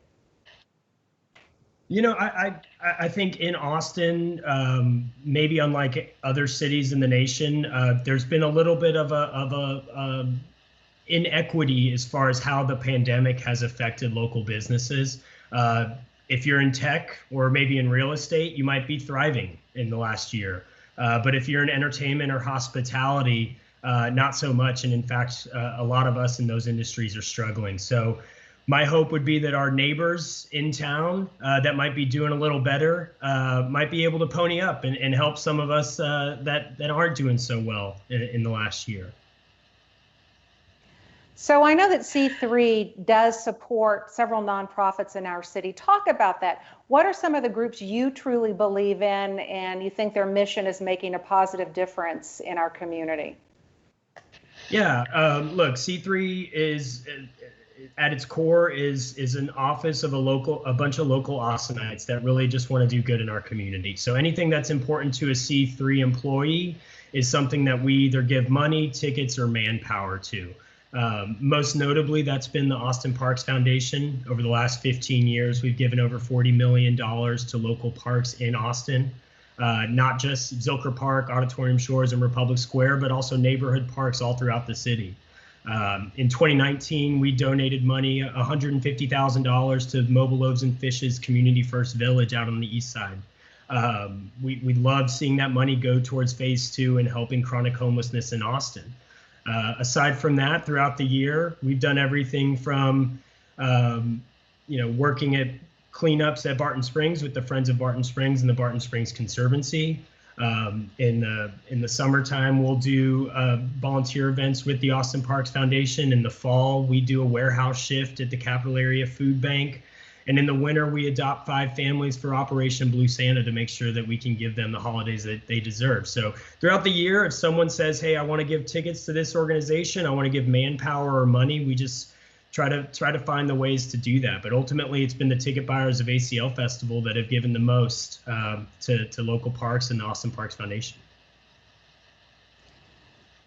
You know, I think in Austin, maybe unlike other cities in the nation, there's been a little bit of a inequity as far as how the pandemic has affected local businesses. If you're in tech or maybe in real estate, you might be thriving in the last year. But if you're in entertainment or hospitality, not so much. And in fact, a lot of us in those industries are struggling. So my hope would be that our neighbors in town that might be doing a little better might be able to pony up and help some of us that aren't doing so well in the last year.
So I know that C3 does support several nonprofits in our city. Talk about that. What are some of the groups you truly believe in and you think their mission is making a positive difference in our community?
Yeah, look, C3 is at its core is an office of a bunch of local Austinites that really just want to do good in our community. So anything that's important to a C3 employee is something that we either give money, tickets, or manpower to. Most notably, that's been the Austin Parks Foundation. Over the last 15 years, we've given over $40 million to local parks in Austin, not just Zilker Park, Auditorium Shores, and Republic Square, but also neighborhood parks all throughout the city. In 2019, we donated money, $150,000 to Mobile Loaves and Fish's Community First Village out on the east side. We love seeing that money go towards phase 2 and helping chronic homelessness in Austin. Aside from that, throughout the year, we've done everything from, working at cleanups at Barton Springs with the Friends of Barton Springs and the Barton Springs Conservancy. In the summertime, we'll do volunteer events with the Austin Parks Foundation. In the fall, we do a warehouse shift at the Capital Area Food Bank. And in the winter, we adopt 5 families for Operation Blue Santa to make sure that we can give them the holidays that they deserve. So throughout the year, if someone says, hey, I want to give tickets to this organization, I want to give manpower or money, we just try to find the ways to do that. But ultimately, it's been the ticket buyers of ACL Festival that have given the most to local parks and the Austin Parks Foundation.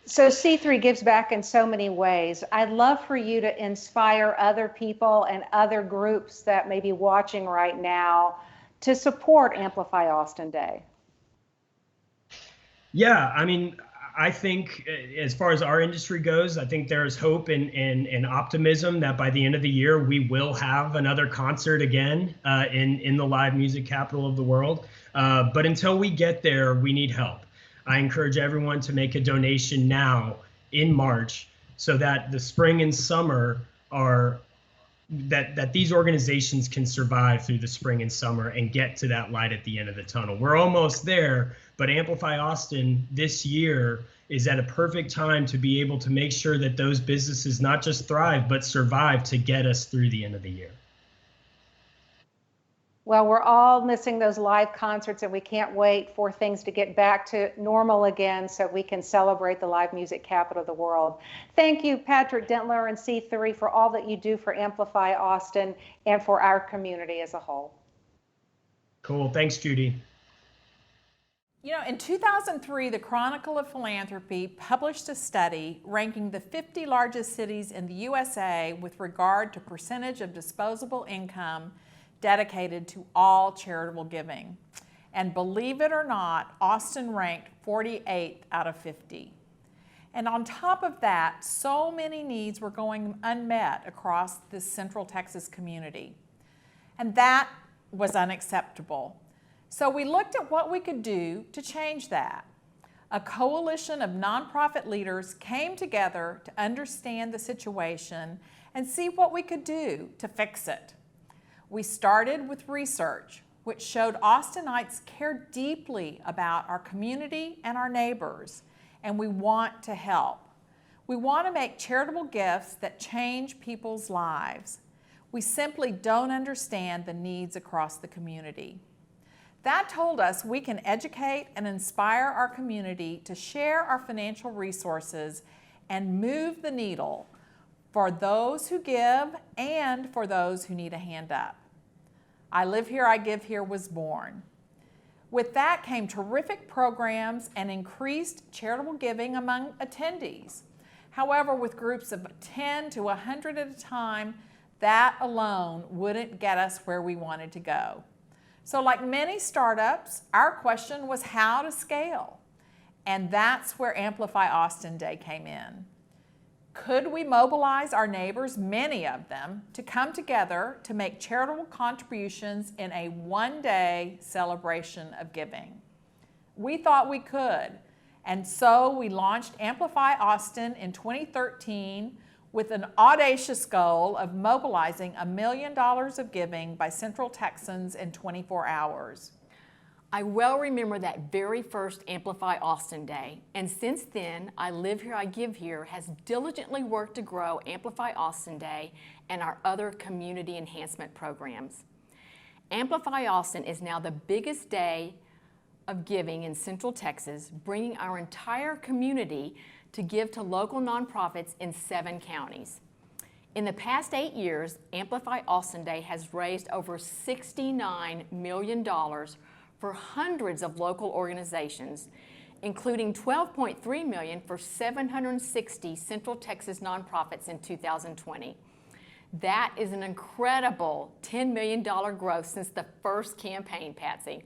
So C3 gives back in so many ways. I'd love for you to inspire other people and other groups that may be watching right now to support Amplify Austin Day.
Yeah, I mean, I think as far as our industry goes, I think there's hope and optimism that by the end of the year, we will have another concert again in the live music capital of the world. But until we get there, we need help. I encourage everyone to make a donation now in March so that the spring and summer are that these organizations can survive through the spring and summer and get to that light at the end of the tunnel. We're almost there, but Amplify Austin this year is at a perfect time to be able to make sure that those businesses not just thrive, but survive to get us through the end of the year.
Well, we're all missing those live concerts, and we can't wait for things to get back to normal again so we can celebrate the live music capital of the world. Thank you, Patrick Dentler and C3, for all that you do for Amplify Austin and for our community as a whole.
Cool. Thanks, Judy.
You know, in 2003, the Chronicle of Philanthropy published a study ranking the 50 largest cities in the USA with regard to percentage of disposable income dedicated to all charitable giving. And believe it or not, Austin ranked 48th out of 50. And on top of that, so many needs were going unmet across this Central Texas community. And that was unacceptable. So we looked at what we could do to change that. A coalition of nonprofit leaders came together to understand the situation and see what we could do to fix it. We started with research, which showed Austinites care deeply about our community and our neighbors, and we want to help. We want to make charitable gifts that change people's lives. We simply don't understand the needs across the community. That told us we can educate and inspire our community to share our financial resources and move the needle for those who give and for those who need a hand up. I Live Here, I Give Here was born. With that came terrific programs and increased charitable giving among attendees. However, with groups of 10 to 100 at a time, that alone wouldn't get us where we wanted to go. So like many startups, our question was how to scale. And that's where Amplify Austin Day came in. Could we mobilize our neighbors, many of them, to come together to make charitable contributions in a one-day celebration of giving? We thought we could, and so we launched Amplify Austin in 2013 with an audacious goal of mobilizing $1 million of giving by Central Texans in 24 hours.
I well remember that very first Amplify Austin Day, and since then, I Live Here, I Give Here has diligently worked to grow Amplify Austin Day and our other community enhancement programs. Amplify Austin is now the biggest day of giving in Central Texas, bringing our entire community to give to local nonprofits in 7 counties. In the past 8 years, Amplify Austin Day has raised over $69 million for hundreds of local organizations, including $12.3 million for 760 Central Texas nonprofits in 2020. That is an incredible $10 million growth since the first campaign, Patsy.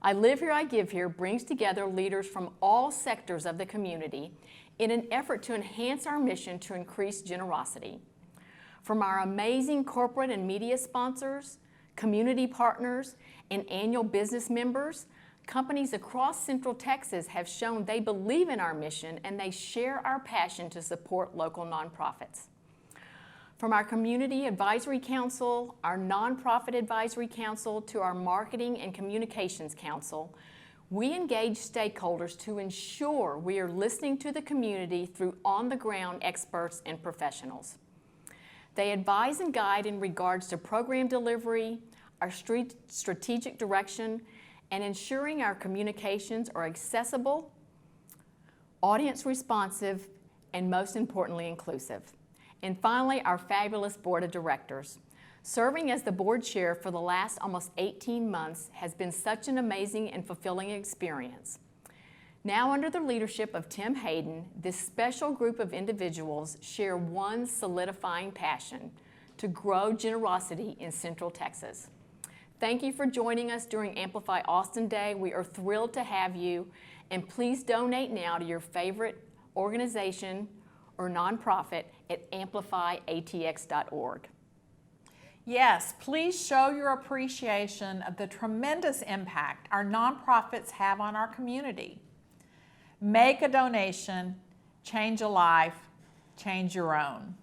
I Live Here, I Give Here brings together leaders from all sectors of the community in an effort to enhance our mission to increase generosity. From our amazing corporate and media sponsors, community partners, and annual business members, companies across Central Texas have shown they believe in our mission and they share our passion to support local nonprofits. From our Community Advisory Council, our Nonprofit Advisory Council, to our Marketing and Communications Council, we engage stakeholders to ensure we are listening to the community through on-the-ground experts and professionals. They advise and guide in regards to program delivery, our strategic direction, and ensuring our communications are accessible, audience responsive, and most importantly, inclusive. And finally, our fabulous board of directors. Serving as the board chair for the last almost 18 months has been such an amazing and fulfilling experience. Now, under the leadership of Tim Hayden, this special group of individuals share one solidifying passion: to grow generosity in Central Texas. Thank you for joining us during Amplify Austin Day. We are thrilled to have you, and please donate now to your favorite organization or nonprofit at amplifyatx.org.
Yes, please show your appreciation of the tremendous impact our nonprofits have on our community. Make a donation, change a life, change your own.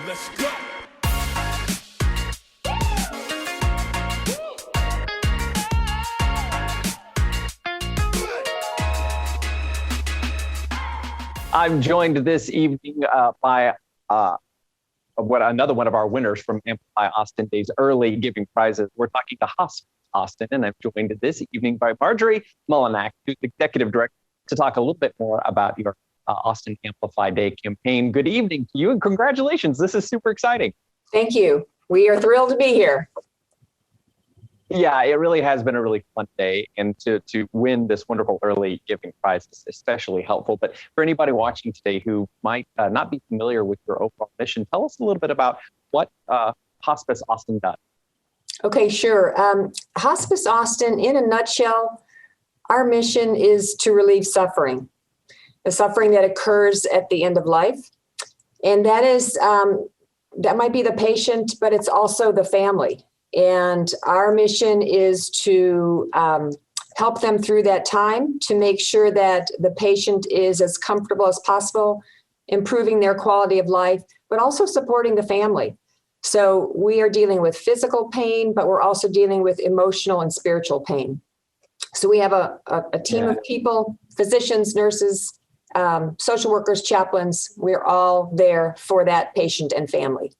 Let's go.
I'm joined this evening by another one of our winners from Amplify Austin Day's early giving prizes. We're talking to Hospice Austin, and I'm joined this evening by Marjorie Mullinack, who's Executive Director, to talk a little bit more about your Austin Amplify Day campaign. Good evening to you, and congratulations. This is super exciting.
Thank you. We are thrilled to be here.
Yeah, it really has been a really fun day, and to win this wonderful early giving prize is especially helpful. But for anybody watching today who might not be familiar with your overall mission, tell us a little bit about what Hospice Austin does.
Okay, sure. Hospice Austin, in a nutshell, our mission is to relieve suffering, the suffering that occurs at the end of life. And that is, that might be the patient, but it's also the family. And our mission is to help them through that time, to make sure that the patient is as comfortable as possible, improving their quality of life, but also supporting the family. So we are dealing with physical pain, but we're also dealing with emotional and spiritual pain. So we have a team of people, physicians, nurses, social workers, chaplains. We're all there for that patient and family.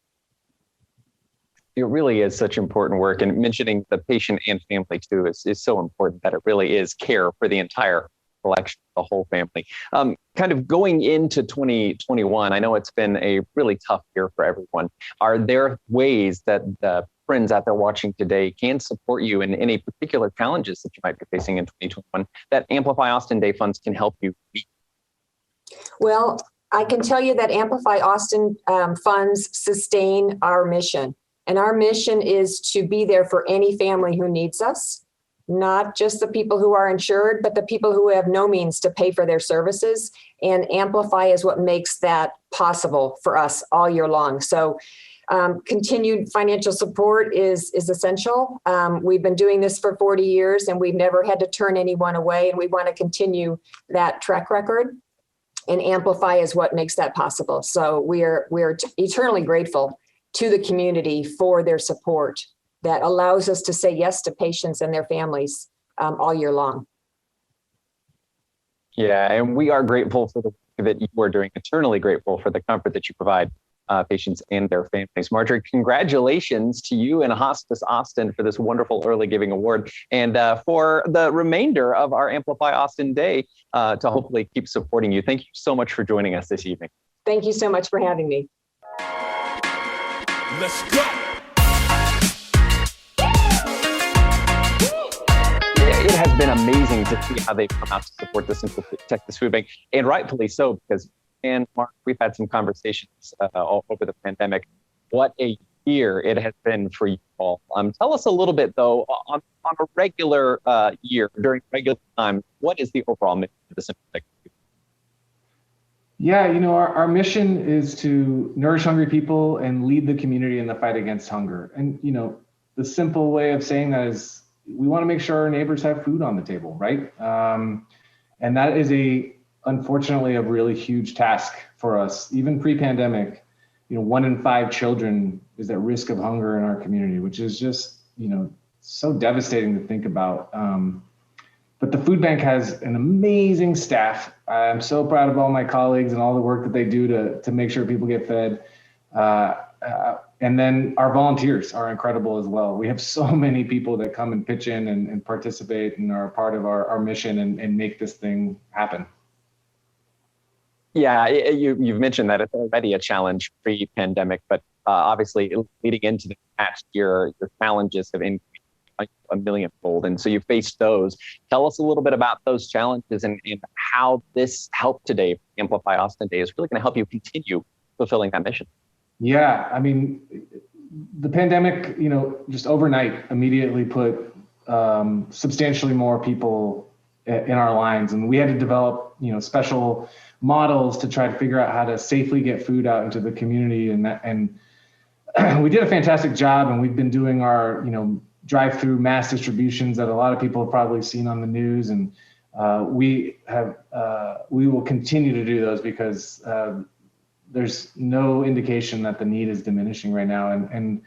It really is such important work, and mentioning the patient and family too is so important, that it really is care for the entire collection, the whole family. Kind of going into 2021, I know it's been a really tough year for everyone. Are there ways that the friends out there watching today can support you in any particular challenges that you might be facing in 2021 that Amplify Austin Day funds can help you meet?
Well, I can tell you that Amplify Austin funds sustain our mission. And our mission is to be there for any family who needs us, not just the people who are insured, but the people who have no means to pay for their services. And Amplify is what makes that possible for us all year long. So continued financial support is essential. We've been doing this for 40 years and we've never had to turn anyone away. And we want to continue that track record. And Amplify is what makes that possible. So we're eternally grateful to the community for their support that allows us to say yes to patients and their families all year long.
Yeah, and we are grateful for the work that you are doing, eternally grateful for the comfort that you provide patients and their families. Marjorie, congratulations to you and Hospice Austin for this wonderful early giving award, and for the remainder of our Amplify Austin Day to hopefully keep supporting you. Thank you so much for joining us this evening.
Thank you so much for having me.
Let's go.
It has been amazing to see how they've come out to support the Central Texas Food Bank, and rightfully so, because, and Mark, we've had some conversations all over the pandemic. What a year it has been for you all. Tell us a little bit, though, on a regular year, during regular time, what is the overall mission of the Central Texas Food Bank?
Yeah, our mission is to nourish hungry people and lead the community in the fight against hunger. And, the simple way of saying that is we want to make sure our neighbors have food on the table, right? And that is unfortunately, a really huge task for us. Even pre-pandemic, 1 in 5 children is at risk of hunger in our community, which is just, so devastating to think about. But the food bank has an amazing staff. I'm so proud of all my colleagues and all the work that they do to make sure people get fed. And then our volunteers are incredible as well. We have so many people that come and pitch in and participate. 'Participate, and are a part of our mission and make this thing happen.
Yeah, you've mentioned that it's already a challenge pre-pandemic, but obviously leading into the past year, your challenges have increased a millionfold. And so you faced those. Tell us a little bit about those challenges and how this Help Today, Amplify Austin Day, is really going to help you continue fulfilling that mission.
Yeah, I mean, the pandemic, just overnight immediately put substantially more people in our lines. And we had to develop, special models to try to figure out how to safely get food out into the community. And we did a fantastic job. And we've been doing our, drive-through mass distributions that a lot of people have probably seen on the news. And we will continue to do those because there's no indication that the need is diminishing right now. And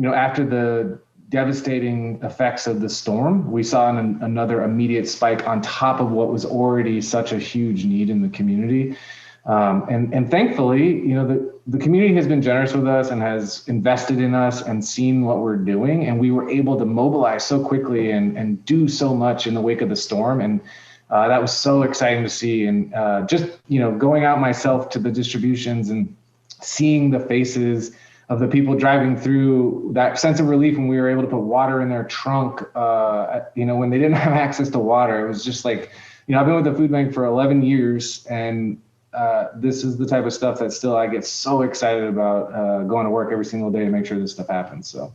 after the devastating effects of the storm, we saw another immediate spike on top of what was already such a huge need in the community. And thankfully, the community has been generous with us and has invested in us and seen what we're doing. And we were able to mobilize so quickly and do so much in the wake of the storm. And that was so exciting to see. And just, going out myself to the distributions and seeing the faces of the people driving through, that sense of relief when we were able to put water in their trunk, when they didn't have access to water. It was just like, I've been with the food bank for 11 years and this is the type of stuff that still I get so excited about going to work every single day to make sure this stuff happens. So.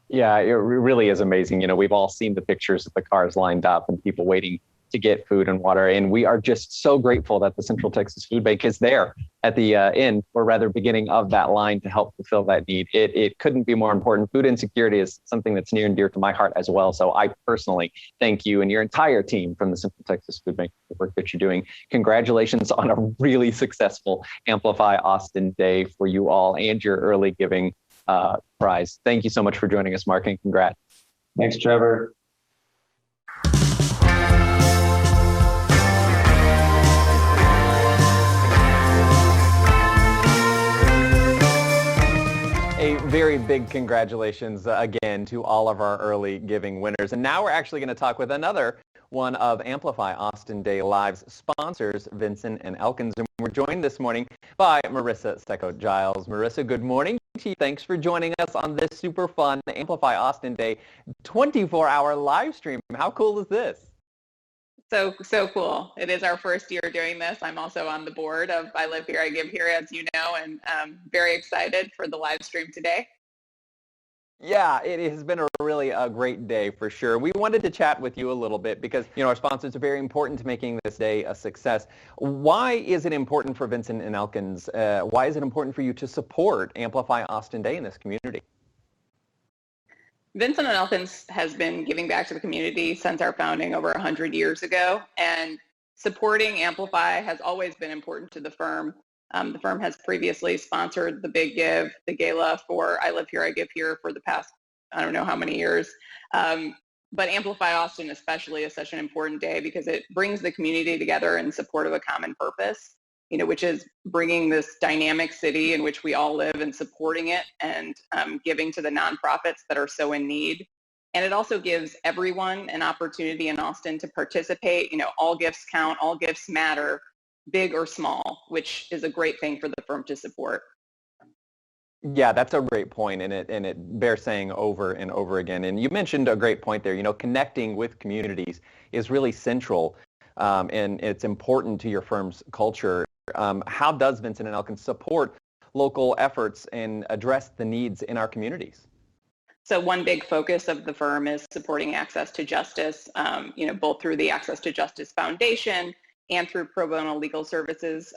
Yeah, it really is amazing. We've all seen the pictures of the cars lined up and people waiting to get food and water. And we are just so grateful that the Central Texas Food Bank is there at the end, or rather beginning of that line, to help fulfill that need. It couldn't be more important. Food insecurity is something that's near and dear to my heart as well. So I personally thank you and your entire team from the Central Texas Food Bank for the work that you're doing. Congratulations on a really successful Amplify Austin Day for you all and your early giving prize. Thank you so much for joining us, Mark, and congrats.
Thanks, Trevor.
A very big congratulations again to all of our early giving winners. And now we're actually going to talk with another one of Amplify Austin Day Live's sponsors, Vincent and Elkins. And we're joined this morning by Marissa Secco-Giles. Marissa, good morning to you. Thanks for joining us on this super fun Amplify Austin Day 24-hour live stream. How cool is this?
So cool. It is our first year doing this. I'm also on the board of I Live Here, I Give Here, as you know, and very excited for the live stream today.
Yeah, it has been really a great day for sure. We wanted to chat with you a little bit because, our sponsors are very important to making this day a success. Why is it important for Vincent and Elkins? Why is it important for you to support Amplify Austin Day in this community?
Vincent and Elkins has been giving back to the community since our founding over 100 years ago, and supporting Amplify has always been important to the firm. The firm has previously sponsored the Big Give, the gala for I Live Here, I Give Here for the past, I don't know how many years. But Amplify Austin especially is such an important day because it brings the community together in support of a common purpose, which is bringing this dynamic city in which we all live and supporting it and giving to the nonprofits that are so in need. And it also gives everyone an opportunity in Austin to participate. All gifts count, all gifts matter, big or small, which is a great thing for the firm to support.
Yeah, that's a great point, and it bears saying over and over again. And you mentioned a great point there. Connecting with communities is really central, and it's important to your firm's culture. How does Vincent and Elkins support local efforts and address the needs in our communities?
So one big focus of the firm is supporting access to justice, both through the Access to Justice Foundation and through pro bono legal services.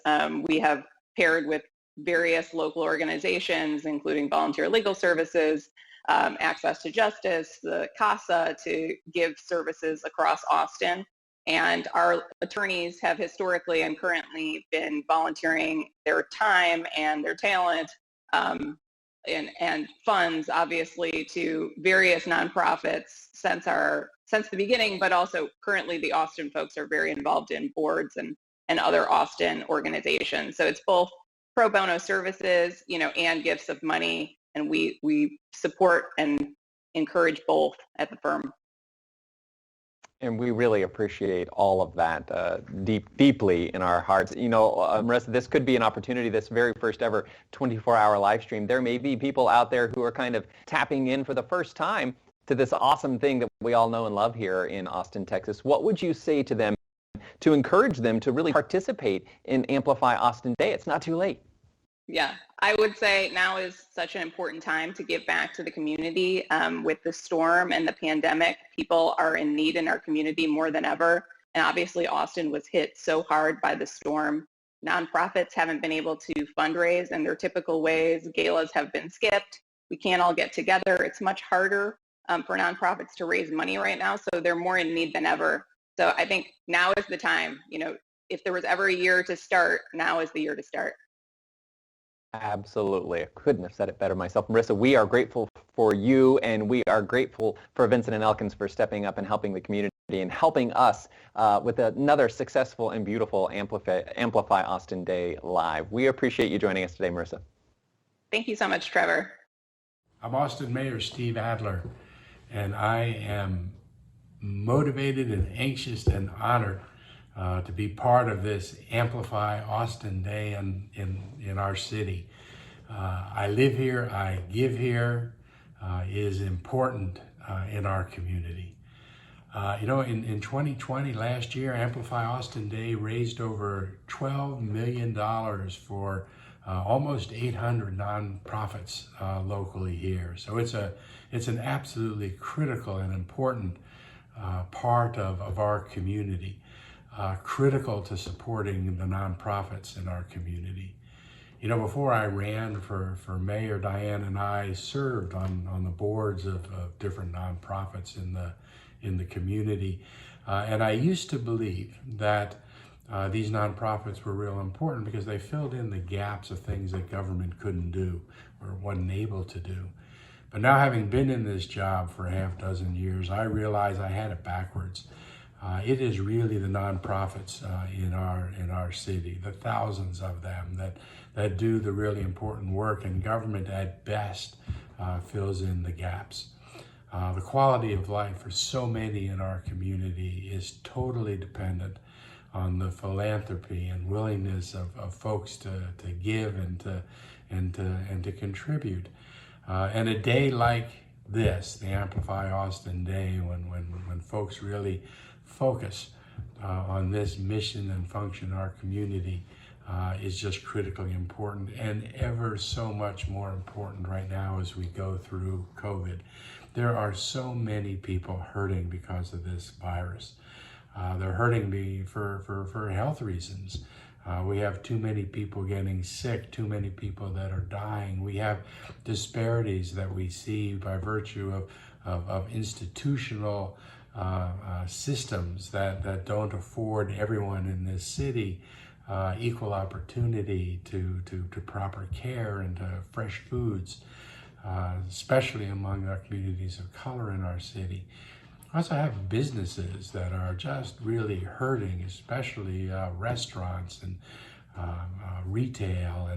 We have paired with various local organizations, including Volunteer Legal Services, Access to Justice, the CASA, to give services across Austin. And our attorneys have historically and currently been volunteering their time and their talent and funds, obviously, to various nonprofits since the beginning, but also currently the Austin folks are very involved in boards and other Austin organizations. So it's both pro bono services, and gifts of money, and we support and encourage both at the firm.
And we really appreciate all of that deeply in our hearts. You know, Marissa, this could be an opportunity, this very first ever 24-hour live stream. There may be people out there who are kind of tapping in for the first time to this awesome thing that we all know and love here in Austin, Texas. What would you say to them to encourage them to really participate in Amplify Austin Day? It's not too late.
Yeah, I would say now is such an important time to give back to the community. With the storm and the pandemic, people are in need in our community more than ever. And obviously Austin was hit so hard by the storm. Nonprofits haven't been able to fundraise in their typical ways. Galas have been skipped. We can't all get together. It's much harder for nonprofits to raise money right now. So they're more in need than ever. So I think now is the time. You know, if there was ever a year to start, now is the year to start.
Absolutely. I couldn't have said it better myself. Marissa, we are grateful for you, and we are grateful for Vincent and Elkins for stepping up and helping the community and helping us with another successful and beautiful Amplify Austin Day Live. We appreciate you joining us today, Marissa.
Thank you so much, Trevor.
I'm Austin Mayor Steve Adler, and I am motivated and anxious and honored to be part of this Amplify Austin Day in our city. I live here, I give here, is important in our community. You know, in 2020, last year, Amplify Austin Day raised over $12 million for almost 800 nonprofits locally here. So it's an absolutely critical and important part of our community. Critical to supporting the nonprofits in our community. You know, before I ran for mayor, Diane and I served on the boards of different nonprofits in the community, and I used to believe that these nonprofits were real important because they filled in the gaps of things that government couldn't do or wasn't able to do. But now, having been in this job for a half dozen years, I realized I had it backwards. It is really the nonprofits in our city, the thousands of them that do the really important work, and government at best fills in the gaps. The quality of life for so many in our community is totally dependent on the philanthropy and willingness of folks to give and to contribute. And a day like this, the Amplify Austin Day, when folks really focus on this mission and function in our community is just critically important, and ever so much more important right now as we go through COVID. There are so many people hurting because of this virus. They're hurting for health reasons. We have too many people getting sick, too many people that are dying. We have disparities that we see by virtue of institutional systems that don't afford everyone in this city equal opportunity to proper care and to fresh foods, especially among our communities of color in our city. We also have businesses that are just really hurting, especially restaurants and retail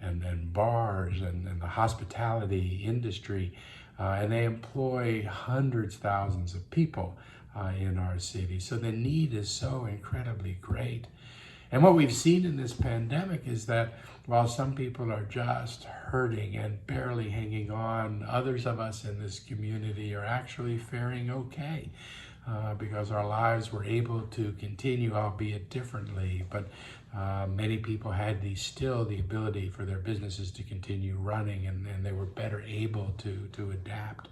and bars and the hospitality industry. And they employ hundreds, thousands of people in our city. So the need is so incredibly great. And what we've seen in this pandemic is that while some people are just hurting and barely hanging on, others of us in this community are actually faring okay because our lives were able to continue, albeit differently. But many people had still the ability for their businesses to continue running, and they were better able to adapt.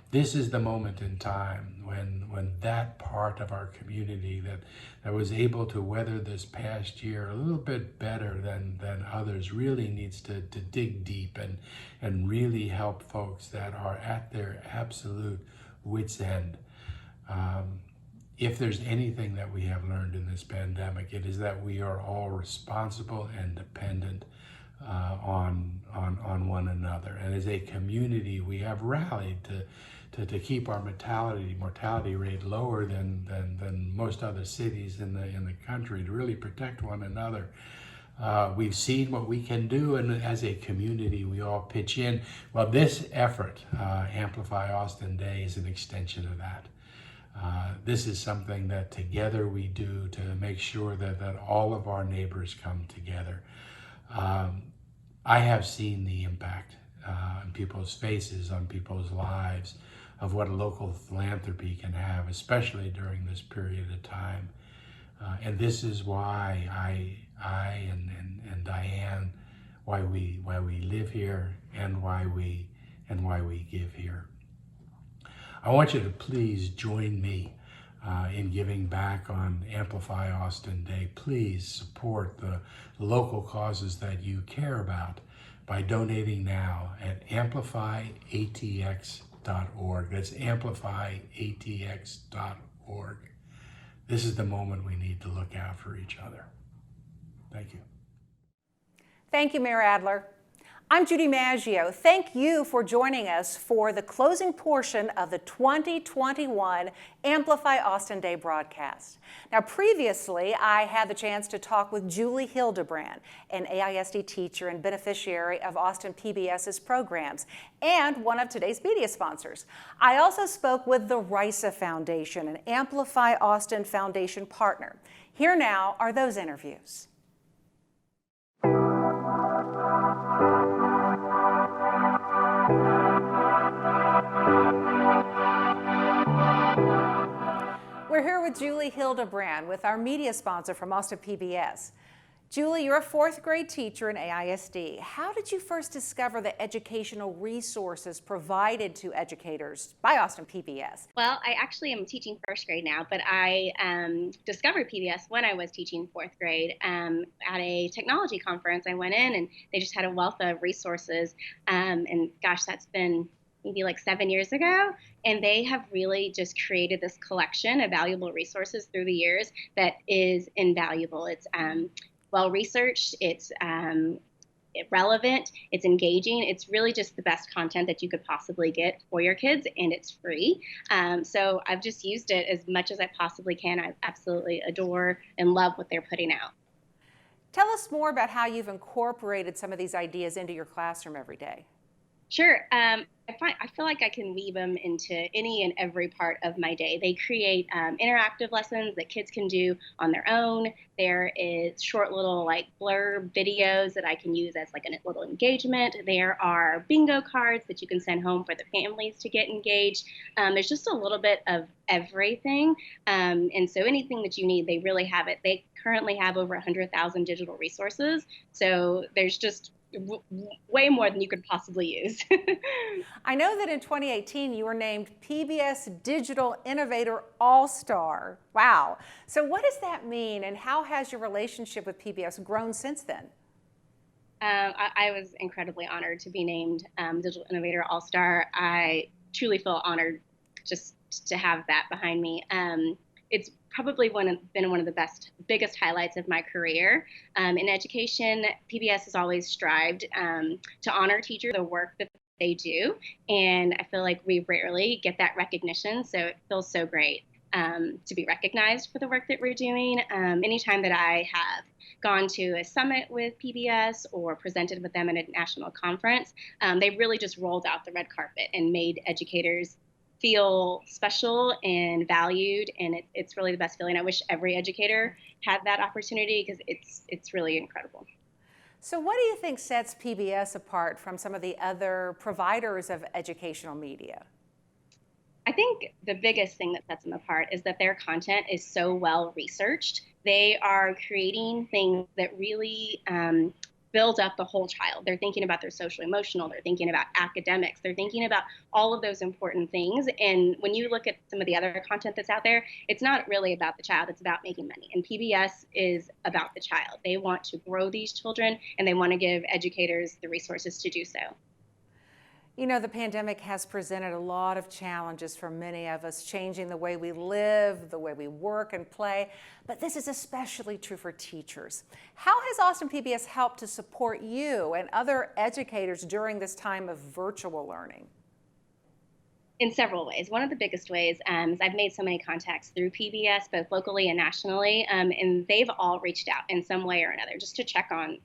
This is the moment in time when that part of our community that was able to weather this past year a little bit better than others really needs to dig deep and really help folks that are at their absolute wit's end. If there's anything that we have learned in this pandemic, it is that we are all responsible and dependent on one another. And as a community, we have rallied to keep our mortality rate lower than most other cities in the country, to really protect one another. We've seen what we can do, and as a community, we all pitch in. Well, this effort, Amplify Austin Day, is an extension of that. This is something that together we do to make sure that all of our neighbors come together. I have seen the impact on people's faces, on people's lives, of what local philanthropy can have, especially during this period of time. And this is why I and Diane, why we live here and why we give here. I want you to please join me in giving back on Amplify Austin Day. Please support the local causes that you care about by donating now at amplifyatx.org. That's amplifyatx.org. This is the moment we need to look out for each other. Thank you.
Thank you, Mayor Adler. I'm Judy Maggio. Thank you for joining us for the closing portion of the 2021 Amplify Austin Day broadcast. Now, previously, I had the chance to talk with Julie Hildebrand, an AISD teacher and beneficiary of Austin PBS's programs, and one of today's media sponsors. I also spoke with the RISA Foundation, an Amplify Austin Foundation partner. Here now are those interviews. We're here with Julie Hildebrand with our media sponsor from Austin PBS. Julie, you're a fourth grade teacher in AISD. How did you first discover the educational resources provided to educators by Austin PBS?
Well, I actually am teaching first grade now, but I discovered PBS when I was teaching fourth grade at a technology conference. I went in and they just had a wealth of resources. And gosh, that's been maybe like 7 years ago. And they have really just created this collection of valuable resources through the years that is invaluable. It's well-researched, it's relevant, it's engaging. It's really just the best content that you could possibly get for your kids, and it's free. So I've just used it as much as I possibly can. I absolutely adore and love what they're putting out.
Tell us more about how you've incorporated some of these ideas into your classroom every day.
Sure. I feel like I can weave them into any and every part of my day. They create interactive lessons that kids can do on their own. There is short little like blurb videos that I can use as like a little engagement. There are bingo cards that you can send home for the families to get engaged. There's just a little bit of everything. And so anything that you need, they really have it. They currently have over 100,000 digital resources. So there's just way more than you could possibly use.
I know that in 2018 you were named PBS Digital Innovator All-Star. Wow. So what does that mean, and how has your relationship with PBS grown since then?
I was incredibly honored to be named Digital Innovator All-Star. I truly feel honored just to have that behind me. It's probably been one of the biggest highlights of my career. In education, PBS has always strived to honor teachers, the work that they do, and I feel like we rarely get that recognition, so it feels so great to be recognized for the work that we're doing. Anytime that I have gone to a summit with PBS or presented with them at a national conference, they really just rolled out the red carpet and made educators feel special and valued, and it's really the best feeling. I wish every educator had that opportunity because it's really incredible.
So what do you think sets PBS apart from some of the other providers of educational media?
I think the biggest thing that sets them apart is that their content is so well researched. They are creating things that really build up the whole child. They're thinking about their social emotional, they're thinking about academics, they're thinking about all of those important things. And when you look at some of the other content that's out there, it's not really about the child, it's about making money. And PBS is about the child. They want to grow these children, and they want to give educators the resources to do so.
You know, the pandemic has presented a lot of challenges for many of us, changing the way we live, the way we work and play, but this is especially true for teachers. How has Austin PBS helped to support you and other educators during this time of virtual learning?
In several ways. One of the biggest ways is I've made so many contacts through PBS, both locally and nationally, and they've all reached out in some way or another just to check on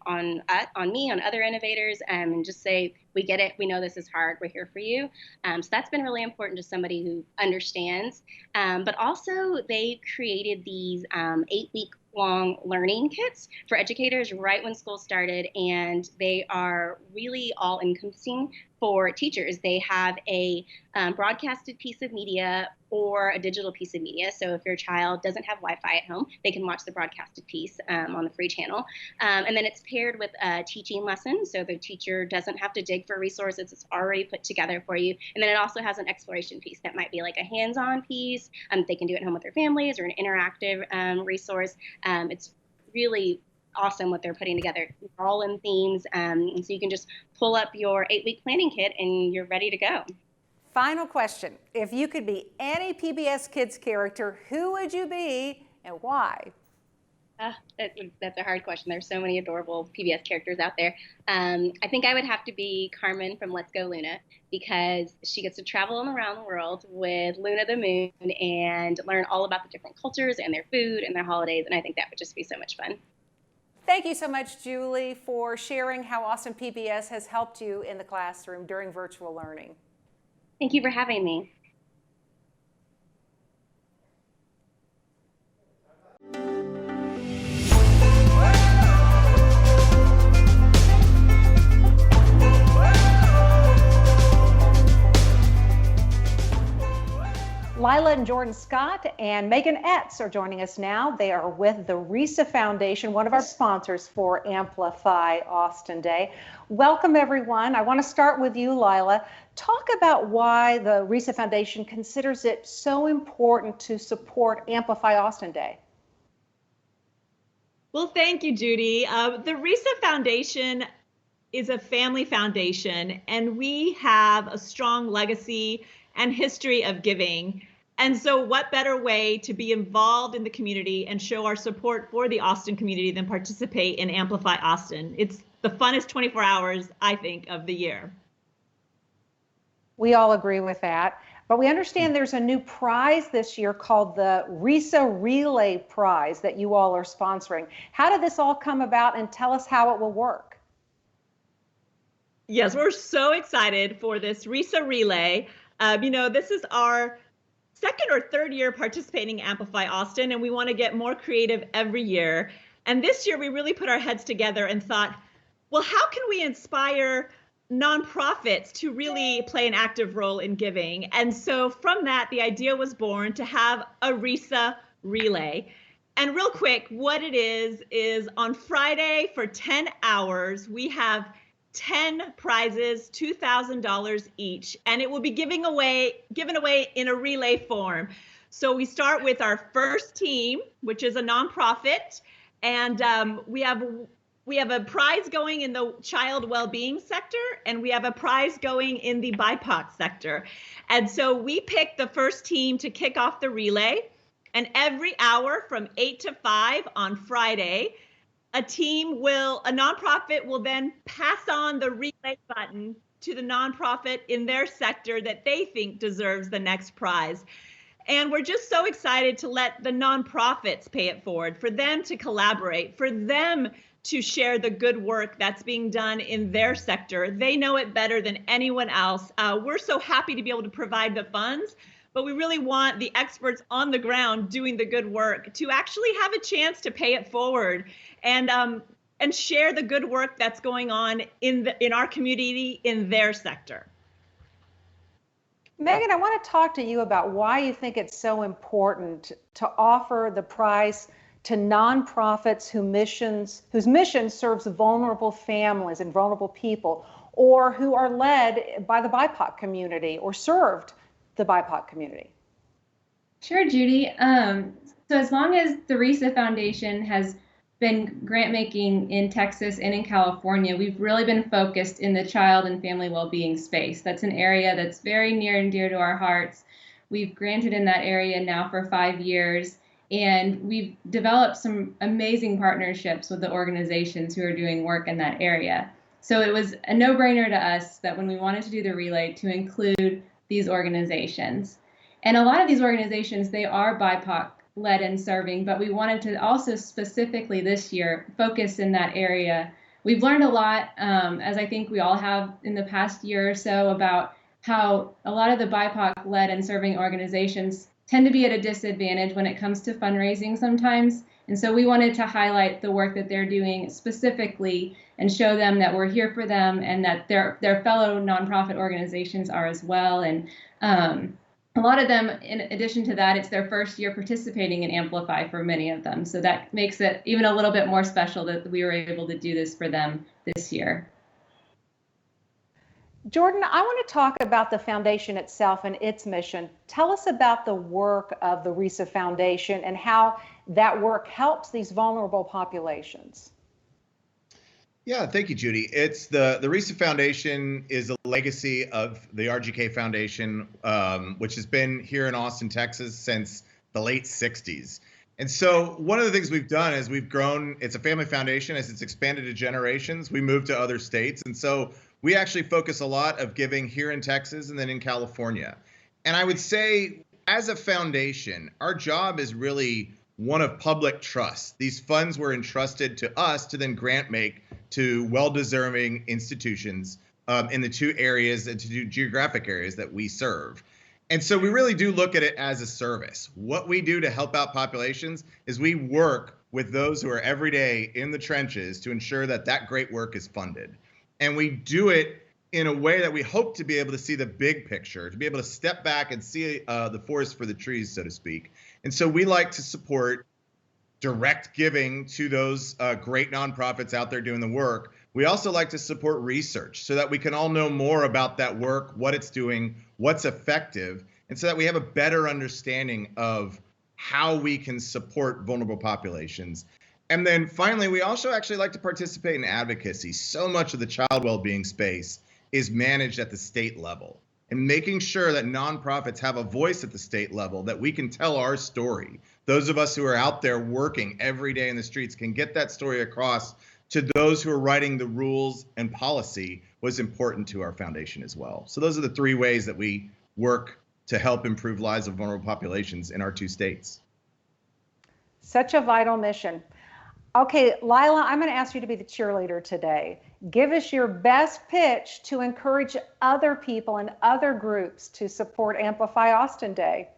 me, on other innovators, and just say, we get it, we know this is hard, we're here for you. So that's been really important to somebody who understands. But also they created these 8-week long learning kits for educators right when school started, and they are really all encompassing for teachers. They have a broadcasted piece of media or a digital piece of media. So if your child doesn't have Wi-Fi at home, they can watch the broadcasted piece on the free channel. And then it's paired with a teaching lesson, so the teacher doesn't have to dig for resources. It's already put together for you. And then it also has an exploration piece that might be like a hands-on piece. They can do it at home with their families, or an interactive resource. It's really awesome what they're putting together. It's all in themes, and so you can just pull up your 8-week planning kit and you're ready to go.
Final question. If you could be any PBS Kids character, who would you be and why?
That's a hard question. There's so many adorable PBS characters out there. I think I would have to be Carmen from Let's Go Luna, because she gets to travel around the world with Luna the Moon and learn all about the different cultures and their food and their holidays, and I think that would just be so much fun.
Thank you so much, Julie, for sharing how Austin PBS has helped you in the classroom during virtual learning.
Thank you for having me.
Lila and Jordan Scott and Megan Etz are joining us now. They are with the RISA Foundation, one of our sponsors for Amplify Austin Day. Welcome, everyone. I want to start with you, Lila. Talk about why the RISA Foundation considers it so important to support Amplify Austin Day.
Well, thank you, Judy. The RISA Foundation is a family foundation, and we have a strong legacy and history of giving. And so what better way to be involved in the community and show our support for the Austin community than participate in Amplify Austin? It's the funnest 24 hours, I think, of the year.
We all agree with that. But we understand there's a new prize this year called the RISA Relay Prize that you all are sponsoring. How did this all come about, and tell us how it will work?
Yes, we're so excited for this RISA Relay. This is our second or third year participating in Amplify Austin, and we want to get more creative every year. And this year we really put our heads together and thought, well, how can we inspire nonprofits to really play an active role in giving? And so from that, the idea was born to have a RISA Relay. And real quick, what it is on Friday for 10 hours, we have 10 prizes, $2,000 each, and it will be given away in a relay form. So we start with our first team, which is a nonprofit, and we have a prize going in the child well-being sector, and we have a prize going in the BIPOC sector. And so we pick the first team to kick off the relay, and every hour from 8 to 5 on Friday, a nonprofit will then pass on the relay button to the nonprofit in their sector that they think deserves the next prize. And we're just so excited to let the nonprofits pay it forward, for them to collaborate, for them to share the good work that's being done in their sector. They know it better than anyone else. We're so happy to be able to provide the funds, but we really want the experts on the ground doing the good work to actually have a chance to pay it forward and share the good work that's going on in our community, in their sector.
Megan, I want to talk to you about why you think it's so important to offer the prize to nonprofits whose mission serves vulnerable families and vulnerable people, or who are led by the BIPOC community or served the BIPOC community.
Sure, Judy. So as long as the RISA Foundation has been grant making in Texas and in California, we've really been focused in the child and family well-being space. That's an area that's very near and dear to our hearts. We've granted in that area now for 5 years, and we've developed some amazing partnerships with the organizations who are doing work in that area. So it was a no-brainer to us that when we wanted to do the relay, to include these organizations. And a lot of these organizations, they are BIPOC led and serving, but we wanted to also specifically this year focus in that area. We've learned a lot, as I think we all have in the past year or so, about how a lot of the BIPOC led and serving organizations tend to be at a disadvantage when it comes to fundraising sometimes. And so we wanted to highlight the work that they're doing specifically and show them that we're here for them and that their fellow nonprofit organizations are as well. And a lot of them, in addition to that, it's their first year participating in Amplify for many of them. So that makes it even a little bit more special that we were able to do this for them this year.
Jordan, I want to talk about the foundation itself and its mission. Tell us about the work of the RISA Foundation and how that work helps these vulnerable populations.
Yeah, thank you, Judy. It's the RISA Foundation is a legacy of the RGK Foundation, which has been here in Austin, Texas since the late 60s. And so one of the things we've done is we've grown, it's a family foundation. As it's expanded to generations, we moved to other states. And so we actually focus a lot of giving here in Texas and then in California. And I would say as a foundation, our job is really one of public trust. These funds were entrusted to us to then grant make to well-deserving institutions in the two areas, the two geographic areas that we serve. And so we really do look at it as a service. What we do to help out populations is we work with those who are every day in the trenches to ensure that that great work is funded. And we do it in a way that we hope to be able to see the big picture, to be able to step back and see the forest for the trees, so to speak. And so we like to support direct giving to those great nonprofits out there doing the work. We also like to support research so that we can all know more about that work, what it's doing, what's effective, and so that we have a better understanding of how we can support vulnerable populations. And then finally, we also actually like to participate in advocacy. So much of the child well-being space is managed at the state level, and making sure that nonprofits have a voice at the state level, that we can tell our story. Those of us who are out there working every day in the streets can get that story across to those who are writing the rules and policy was important to our foundation as well. So those are the three ways that we work to help improve lives of vulnerable populations in our two states.
Such a vital mission. Okay, Lila, I'm going to ask you to be the cheerleader today. Give us your best pitch to encourage other people and other groups to support Amplify Austin Day.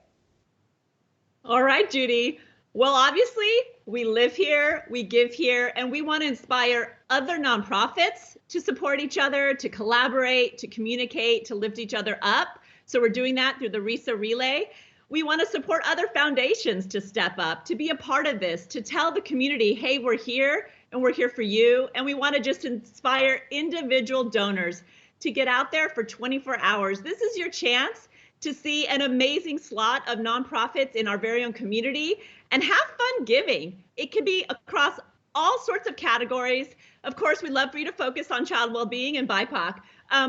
All right, Judy. Well, obviously, we live here, we give here, and we want to inspire other nonprofits to support each other, to collaborate, to communicate, to lift each other up. So we're doing that through the RISA Relay. We want to support other foundations to step up, to be a part of this, to tell the community, hey, we're here and we're here for you. And we want to just inspire individual donors to get out there for 24 hours. This is your chance to see an amazing slot of nonprofits in our very own community and have fun giving. It can be across all sorts of categories. Of course, we'd love for you to focus on child well-being and BIPOC,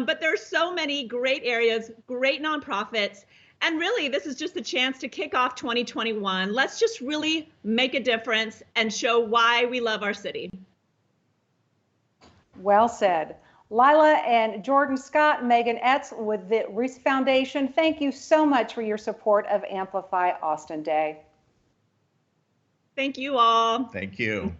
but there are so many great areas, great nonprofits. And really, this is just a chance to kick off 2021. Let's just really make a difference and show why we love our city.
Well said. Lila and Jordan Scott, Megan Etz with the RISA Foundation, thank you so much for your support of Amplify Austin Day.
Thank you all.
Thank you.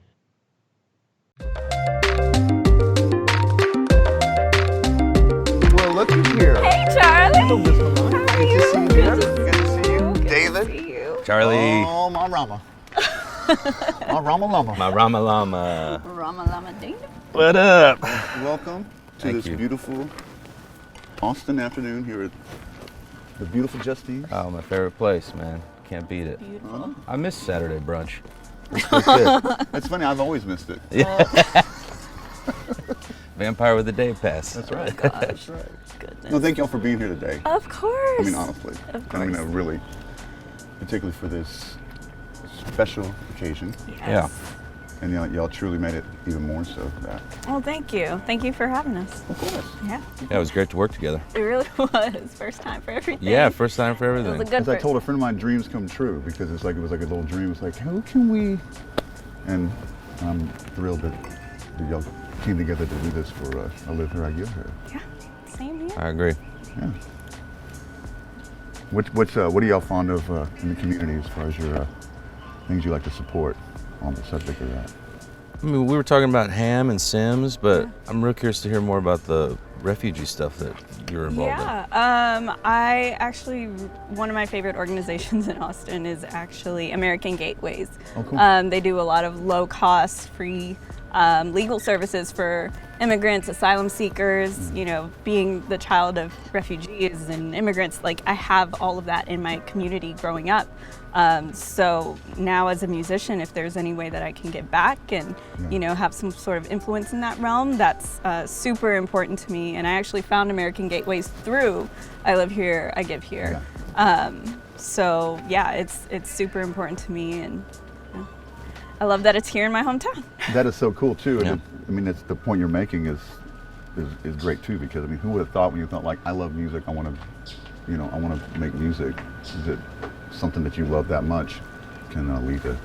Well, look here.
Hey, Charlie.
Hello, Miss Lamont.
How are you?
Good to see you. David.
Good to see you.
Charlie.
Oh,
my Rama. My Rama Lama.
My
Rama Lama.
Rama Lama Ding.
What up?
Welcome to
Thank
this
you.
beautiful Austin afternoon here at the beautiful Justine's.
Oh, my favorite place, man. Can't beat it.
Beautiful.
I miss Saturday brunch.
That's good. That's funny, I've always missed it.
Yeah. Vampire with the day pass.
That's right.
Oh, gosh.
That's right.
Goodness.
No, thank y'all for being here today.
Of course.
I mean, honestly.
Of
I mean,
course.
really, particularly for this special occasion.
Yeah.
And y'all truly made it even more so for that.
Well, thank you. Thank you for having us.
Of course.
Yeah.
Yeah, it was great to work together.
It really was. First time for everything.
Yeah, first time for everything.
It was a good
As I
first
told a friend of mine, dreams come true, because it was like a little dream. It's like, how can we? And I'm thrilled that y'all came together to do this for us. I live here, I give here.
Yeah, same here.
I agree.
Yeah. What are y'all fond of in the community as far as your things you like to support on the subject of that?
I mean, we were talking about Ham and Sims, but I'm real curious to hear more about the refugee stuff that you're involved in.
I actually, one of my favorite organizations in Austin is actually American Gateways.
Oh, cool.
They do a lot of low-cost, free legal services for immigrants, asylum seekers, you know, being the child of refugees and immigrants. Like, I have all of that in my community growing up. So now as a musician, if there's any way that I can give back and, you know, have some sort of influence in that realm, that's super important to me. And I actually found American Gateways through I Live Here, I Give Here. So yeah, it's super important to me, and you know, I love that it's here in my hometown.
That is so cool too. And I mean, it's the point you're making is great too, because I mean, who would have thought when you thought like, I love music, I want to make music, that something that you love that much can lead to,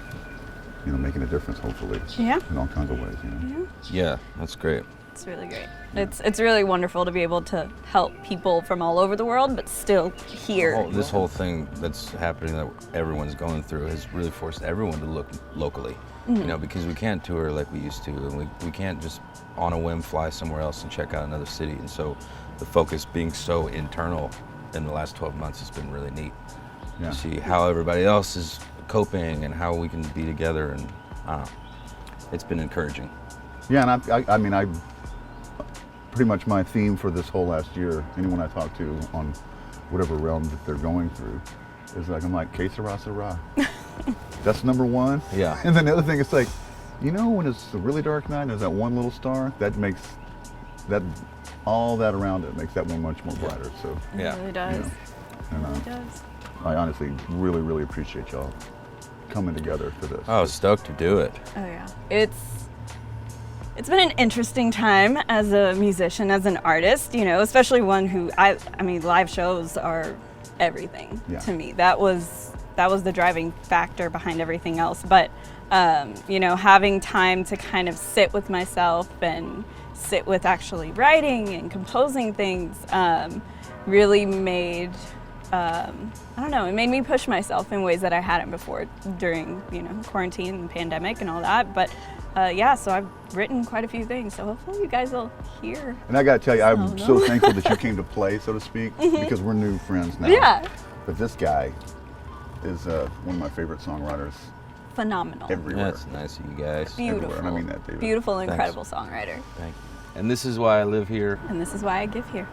you know, making a difference, hopefully. In all kinds of ways, you know.
Yeah, that's great.
It's really great. It's really wonderful to be able to help people from all over the world, but still here.
This whole thing that's happening that everyone's going through has really forced everyone to look locally. You know, because we can't tour like we used to, and we can't just on a whim fly somewhere else and check out another city. And so the focus being so internal in the last 12 months has been really neat. To see how everybody else is coping and how we can be together, and it's been encouraging.
Yeah, and I mean, I pretty much my theme for this whole last year, anyone I talk to on whatever realm that they're going through, is like, I'm like, que sera, sera. That's number one.
Yeah.
And then the other thing is like, you know, when it's a really dark night and there's that one little star, that makes that, all that around it makes that one much more brighter. So
It really does.
You know, and,
it really does.
I honestly really, really appreciate y'all coming together for this.
Oh, stoked to do it.
Oh yeah, it's been an interesting time as a musician, as an artist, you know, especially one who I mean, live shows are everything to me. That was the driving factor behind everything else. But you know, having time to kind of sit with myself and sit with actually writing and composing things really made I don't know, it made me push myself in ways that I hadn't before during, you know, quarantine and pandemic and all that. But yeah, so I've written quite a few things, so hopefully you guys will hear.
And I gotta tell you, I'm so thankful that you came to play, so to speak, because we're new friends now.
Yeah.
But this guy is one of my favorite songwriters.
Phenomenal.
Everywhere.
That's nice of you guys.
Beautiful.
Everywhere, and I mean that, David.
Beautiful, incredible songwriter.
Thank you. And this is why I live here.
And this is why I give here.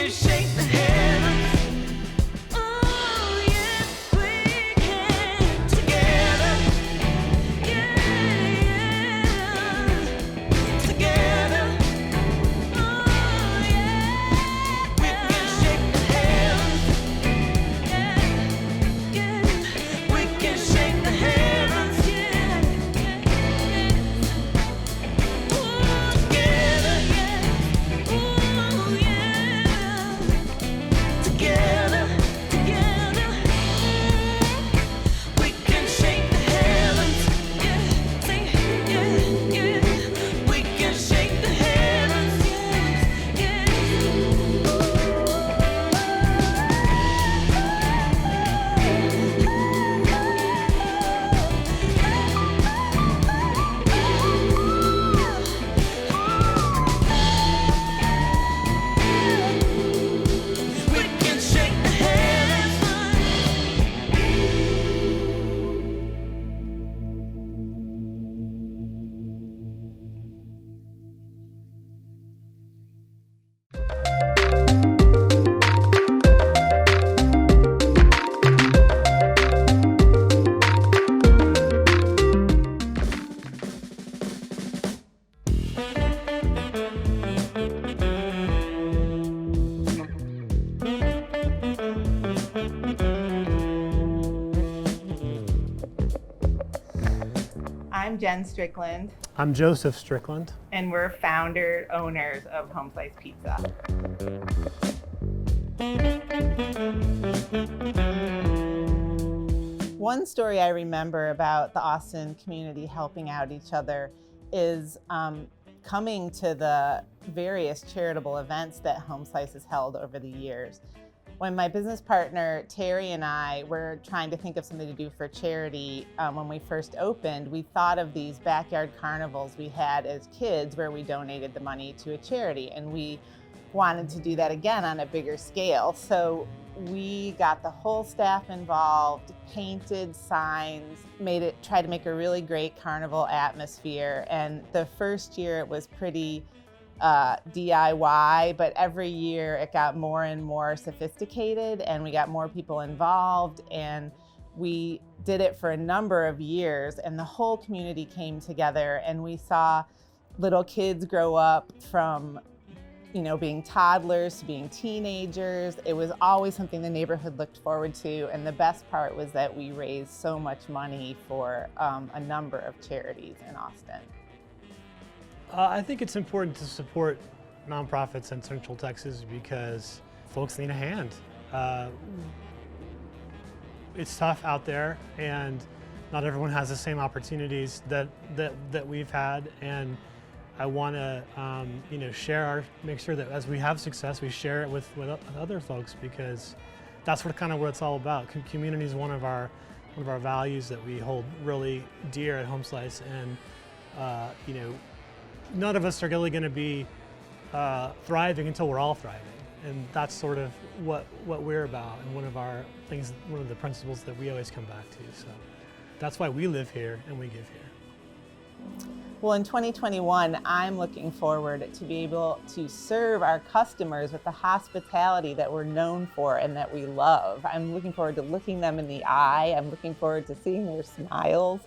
can shake the heavens. Oh yes, we can. Together, yeah, together. Oh yeah, we can shake the heavens. Yeah, yeah, we can shake the heavens. Yeah, ooh, together, yeah, ooh, yeah, together, together, we can shake the heavens. Yeah, say, yeah, yeah, we can shake the heavens. Yeah, we can shake the heavens.
I'm Jen Strickland,
I'm Joseph Strickland.
and we're founder owners of Home Slice Pizza. One story I remember about the Austin community helping out each other is coming to the various charitable events that Home Slice has held over the years. When my business partner, Terry, and I were trying to think of something to do for charity when we first opened, we thought of these backyard carnivals we had as kids where we donated the money to a charity, and we wanted to do that again on a bigger scale. So we got the whole staff involved, painted signs, tried to make a really great carnival atmosphere. And the first year it was pretty DIY, but every year it got more and more sophisticated and we got more people involved, and we did it for a number of years, and the whole community came together, and we saw little kids grow up from being toddlers to being teenagers. It was always something the neighborhood looked forward to, and the best part was that we raised so much money for a number of charities in Austin.
I think it's important to support nonprofits in Central Texas because folks need a hand. It's tough out there, and not everyone has the same opportunities that we've had. And I want to, make sure that as we have success, we share it with other folks, because that's what it's all about. Community is one of our values that we hold really dear at Home Slice, and none of us are really going to be thriving until we're all thriving, and that's sort of what we're about, and one of the principles that we always come back to. So that's why we live here and we give here.
Well, in 2021, I'm looking forward to be able to serve our customers with the hospitality that we're known for and that we love. I'm looking forward to looking them in the eye. I'm looking forward to seeing their smiles.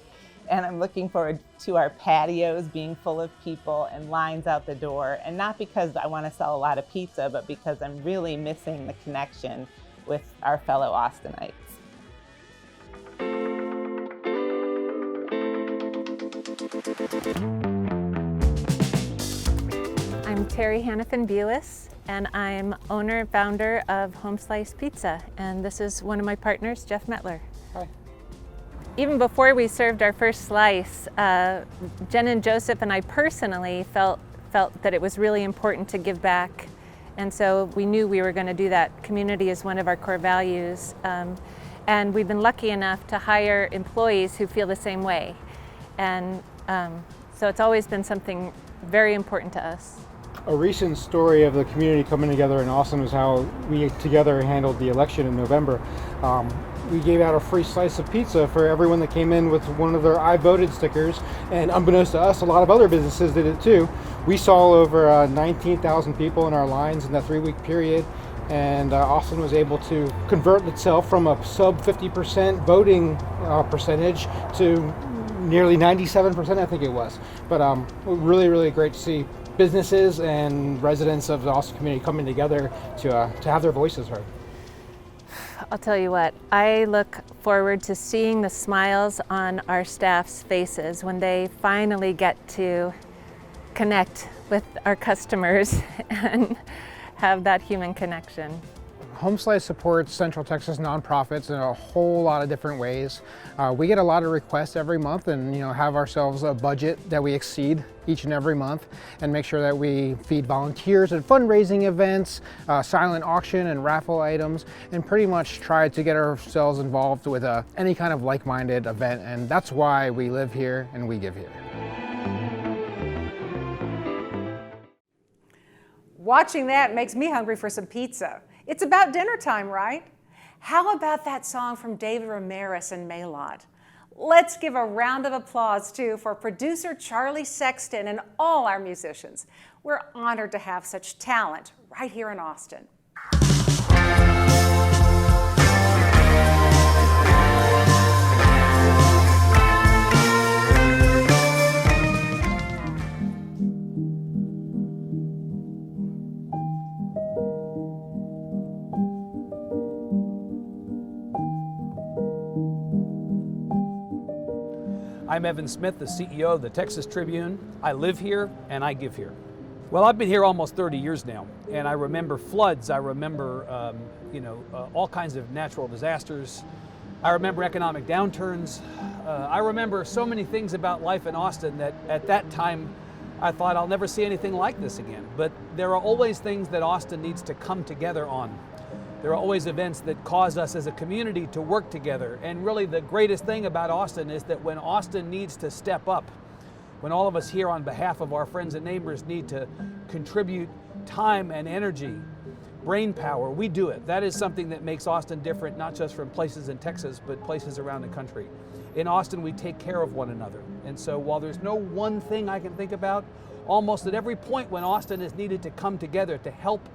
And I'm looking forward to our patios being full of people and lines out the door. And not because I want to sell a lot of pizza, but because I'm really missing the connection with our fellow Austinites.
I'm Terry Hannafin-Belis, and I'm owner and founder of Home Slice Pizza. And this is one of my partners, Jeff Metler.
Hi.
Even before we served our first slice, Jen and Joseph and I personally felt that it was really important to give back. And so we knew we were going to do that. Community is one of our core values. And we've been lucky enough to hire employees who feel the same way. And so it's always been something very important to us.
A recent story of the community coming together in Austin is how we together handled the election in November. We gave out a free slice of pizza for everyone that came in with one of their I voted stickers, and unbeknownst to us, a lot of other businesses did it too. We saw over 19,000 people in our lines in that 3-week period. and Austin was able to convert itself from a sub 50% voting percentage to nearly 97%, I think it was. But really, really great to see businesses and residents of the Austin community coming together to have their voices heard.
I'll tell you what, I look forward to seeing the smiles on our staff's faces when they finally get to connect with our customers and have that human connection.
HomeSlice supports Central Texas nonprofits in a whole lot of different ways. We get a lot of requests every month and have ourselves a budget that we exceed each and every month and make sure that we feed volunteers at fundraising events, silent auction and raffle items, and pretty much try to get ourselves involved with any kind of like-minded event, and that's why we live here and we give here.
Watching that makes me hungry for some pizza. It's about dinner time, right? How about that song from David Ramirez and Maylot? Let's give a round of applause, too, for producer Charlie Sexton and all our musicians. We're honored to have such talent right here in Austin.
I'm Evan Smith, the CEO of the Texas Tribune. I live here and I give here. Well, I've been here almost 30 years now, and I remember floods. I remember, all kinds of natural disasters. I remember economic downturns. I remember so many things about life in Austin that at that time I thought I'll never see anything like this again. But there are always things that Austin needs to come together on. There are always events that cause us as a community to work together. And really the greatest thing about Austin is that when Austin needs to step up, when all of us here on behalf of our friends and neighbors need to contribute time and energy, brain power, we do it. That is something that makes Austin different, not just from places in Texas, but places around the country. In Austin, we take care of one another. And so while there's no one thing I can think about, almost at every point when Austin has needed to come together to help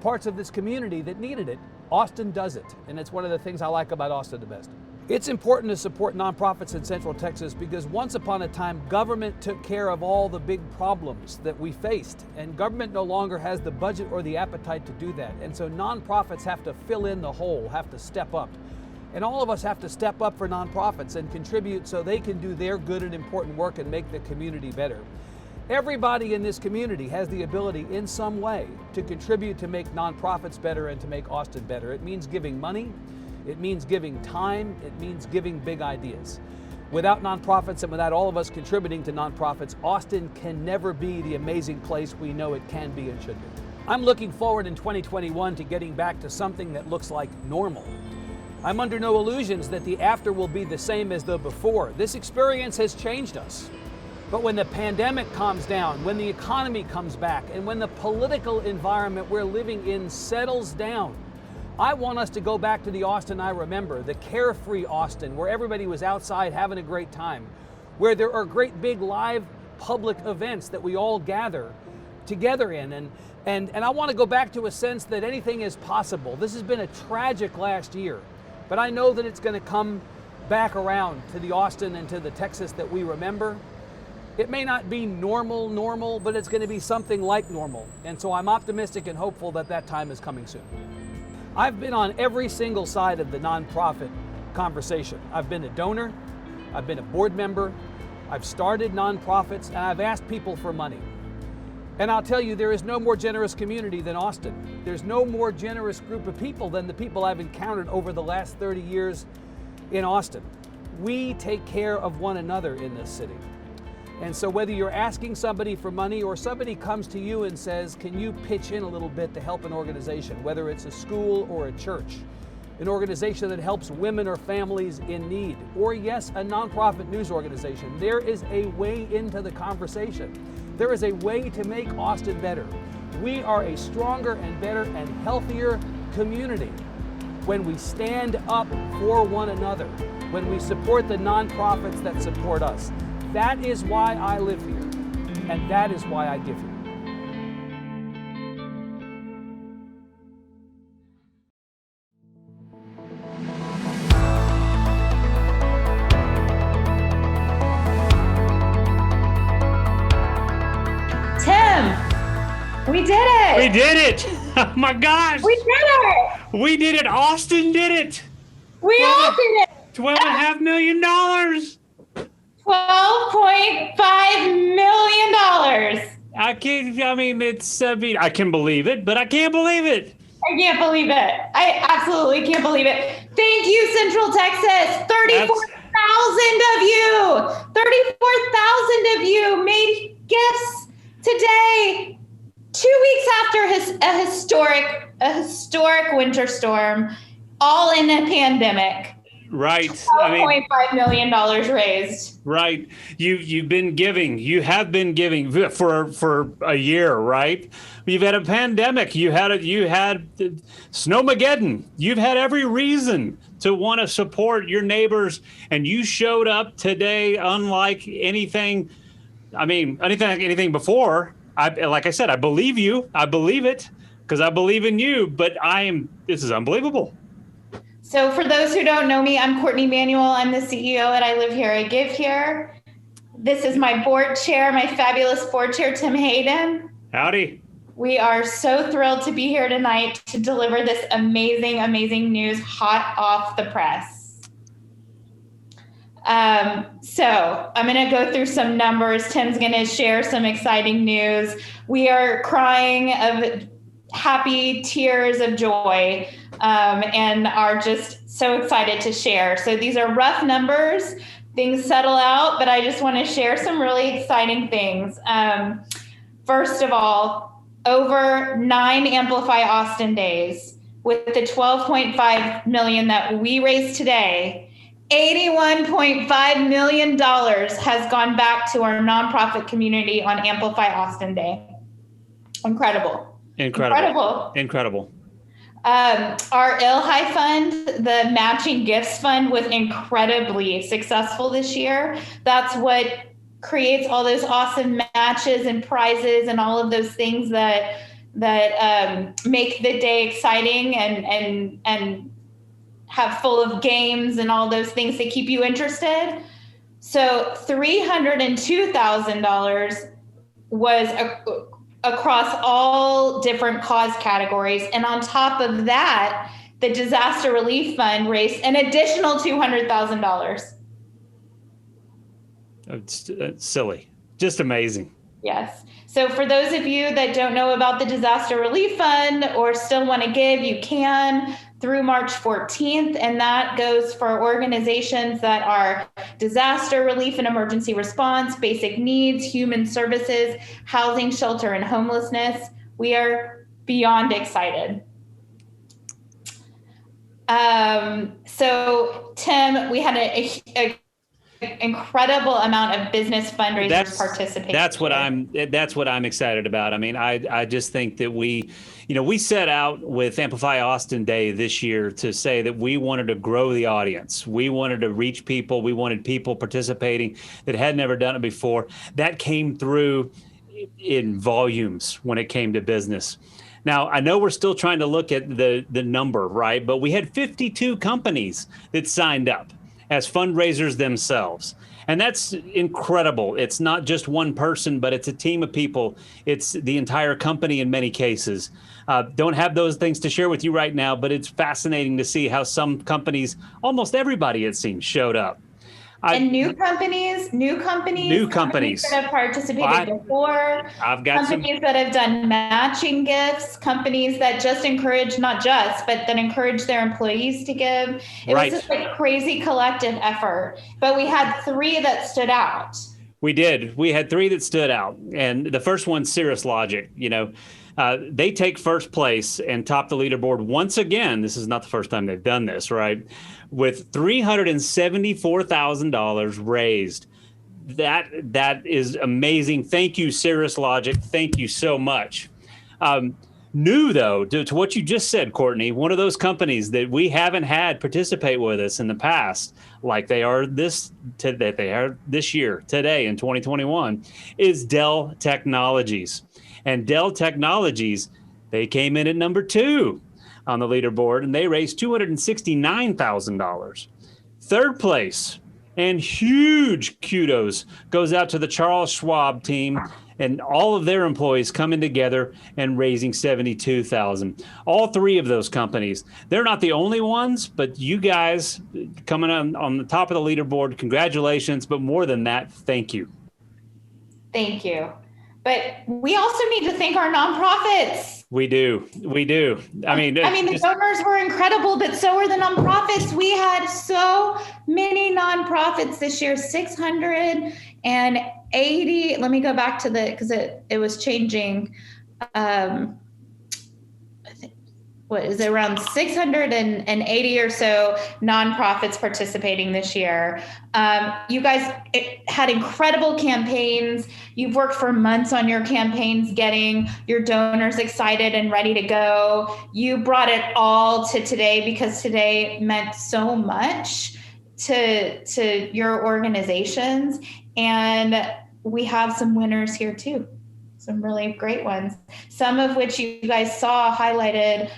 parts of this community that needed it, Austin does it. And it's one of the things I like about Austin the best. It's important to support nonprofits in Central Texas because once upon a time, government took care of all the big problems that we faced. And government no longer has the budget or the appetite to do that. And so nonprofits have to fill in the hole, have to step up. And all of us have to step up for nonprofits and contribute so they can do their good and important work and make the community better. Everybody in this community has the ability in some way to contribute to make nonprofits better and to make Austin better. It means giving money, it means giving time, it means giving big ideas. Without nonprofits and without all of us contributing to nonprofits, Austin can never be the amazing place we know it can be and should be. I'm looking forward in 2021 to getting back to something that looks like normal. I'm under no illusions that the after will be the same as the before. This experience has changed us. But when the pandemic calms down, when the economy comes back, and when the political environment we're living in settles down, I want us to go back to the Austin I remember, the carefree Austin, where everybody was outside having a great time, where there are great big live public events that we all gather together in. And I want to go back to a sense that anything is possible. This has been a tragic last year, but I know that it's going to come back around to the Austin and to the Texas that we remember. It may not be normal, but it's going to be something like normal. And so I'm optimistic and hopeful that that time is coming soon. I've been on every single side of the nonprofit conversation. I've been a donor, I've been a board member, I've started nonprofits, and I've asked people for money. And I'll tell you, there is no more generous community than Austin. There's no more generous group of people than the people I've encountered over the last 30 years in Austin. We take care of one another in this city. And so whether you're asking somebody for money or somebody comes to you and says, can you pitch in a little bit to help an organization, whether it's a school or a church, an organization that helps women or families in need, or yes, a nonprofit news organization, there is a way into the conversation. There is a way to make Austin better. We are a stronger and better and healthier community when we stand up for one another, when we support the nonprofits that support us. That is why I live here, and that is why I give here.
We did it! Oh my gosh!
We did it!
We did it! Austin did it!
We all did it!
$12.5 million!
$12.5 million!
I can believe it, but I can't believe it.
I can't believe it. I absolutely can't believe it. Thank you, Central Texas. 34,000 of you. 34,000 of you made gifts today. 2 weeks after a historic winter storm, all in a pandemic.
Right.
$12.5 million raised.
Right. You've been giving. You have been giving for a year, right? You've had a pandemic. You had Snowmageddon. You've had every reason to want to support your neighbors, and you showed up today unlike anything. Anything before. Like I said, I believe you. I believe it because I believe in you. But this is unbelievable.
So for those who don't know me, I'm Courtney Manuel. I'm the CEO at I Live Here, I Give Here. This is my board chair, my fabulous board chair, Tim Hayden.
Howdy. We
We are so thrilled to be here tonight to deliver this amazing, amazing news hot off the press. So I'm going to go through some numbers. Tim's going to share some exciting news. We are crying of happy tears of joy and are just so excited to share. So these are rough numbers. Things settle out, but I just want to share some really exciting things. First of all, over 9 Amplify Austin days with the $12.5 million that we raised today, $81.5 million has gone back to our nonprofit community on Amplify Austin Day. Incredible. Our ILHI fund, the matching gifts fund, was incredibly successful this year. That's what creates all those awesome matches and prizes and all of those things that make the day exciting and have full of games and all those things that keep you interested. So $302,000 was across all different cause categories. And on top of that, the disaster relief fund raised an additional $200,000.
It's silly. Just amazing.
Yes. So for those of you that don't know about the disaster relief fund or still want to give, you can through March 14th. And that goes for organizations that are disaster relief and emergency response, basic needs, human services, housing, shelter, and homelessness. We are beyond excited. So Tim, we had a incredible amount of business fundraisers participating.
That's what I'm excited about. I mean, I just think that we set out with Amplify Austin Day this year to say that we wanted to grow the audience. We wanted to reach people. We wanted people participating that had never done it before. That came through in volumes when it came to business. Now, I know we're still trying to look at the number, right? But we had 52 companies that signed up as fundraisers themselves. And that's incredible. It's not just one person, but it's a team of people. It's the entire company in many cases. Don't have those things to share with you right now, but it's fascinating to see how some companies, almost everybody it seems, showed up.
And new companies that have participated before.
I've got
companies that have done matching gifts, companies that just encourage, not just, but that encourage their employees to give. It was just a crazy collective effort. But we had 3 that stood out.
We did. We had 3 that stood out. And the first one, Cirrus Logic, they take first place and top the leaderboard once again. This is not the first time they've done this, right? With $374,000 raised. That is amazing. Thank you, Cirrus Logic. Thank you so much. New though, to what you just said, Courtney, one of those companies that we haven't had participate with us in the past, like they are this year, today in 2021, is Dell Technologies. And Dell Technologies, they came in at number 2 on the leaderboard, and they raised $269,000. Third place, and huge kudos goes out to the Charles Schwab team and all of their employees coming together and raising $72,000. All three of those companies, they're not the only ones, but you guys coming on the top of the leaderboard, congratulations. But more than that, thank you.
Thank you. But we also need to thank our nonprofits.
We do. I mean,
the donors were incredible, but so were the nonprofits. We had so many nonprofits this year, 680. Let me go back to because it was changing. What is it, around 680 or so nonprofits participating this year. You guys had incredible campaigns. You've worked for months on your campaigns, getting your donors excited and ready to go. You brought it all to today because today meant so much to your organizations. And we have some winners here too. Some really great ones, some of which you guys saw highlighted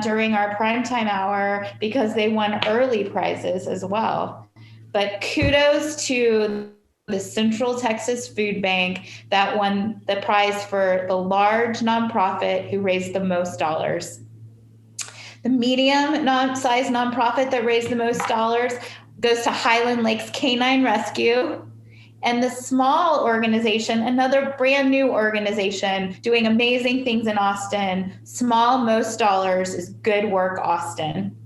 during our primetime hour because they won early prizes as well. But kudos to the Central Texas Food Bank that won the prize for the large nonprofit who raised the most dollars. The medium-sized nonprofit that raised the most dollars goes to Highland Lakes Canine Rescue. And the small organization, another brand new organization doing amazing things in Austin, small, most dollars, is Good Work Austin.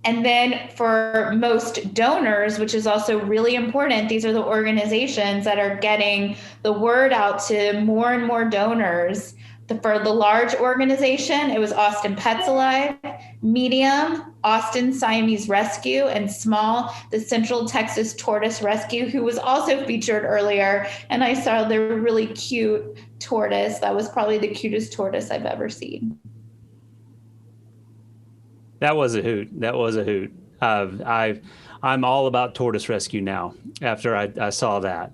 And then for most donors, which is also really important, these are the organizations that are getting the word out to more and more donors. For the large organization, it was Austin Pets Alive, medium, Austin Siamese Rescue, and small, the Central Texas Tortoise Rescue, who was also featured earlier. And I saw their really cute tortoise. That was probably the cutest tortoise I've ever seen.
That was a hoot. I'm all about tortoise rescue now after I saw that.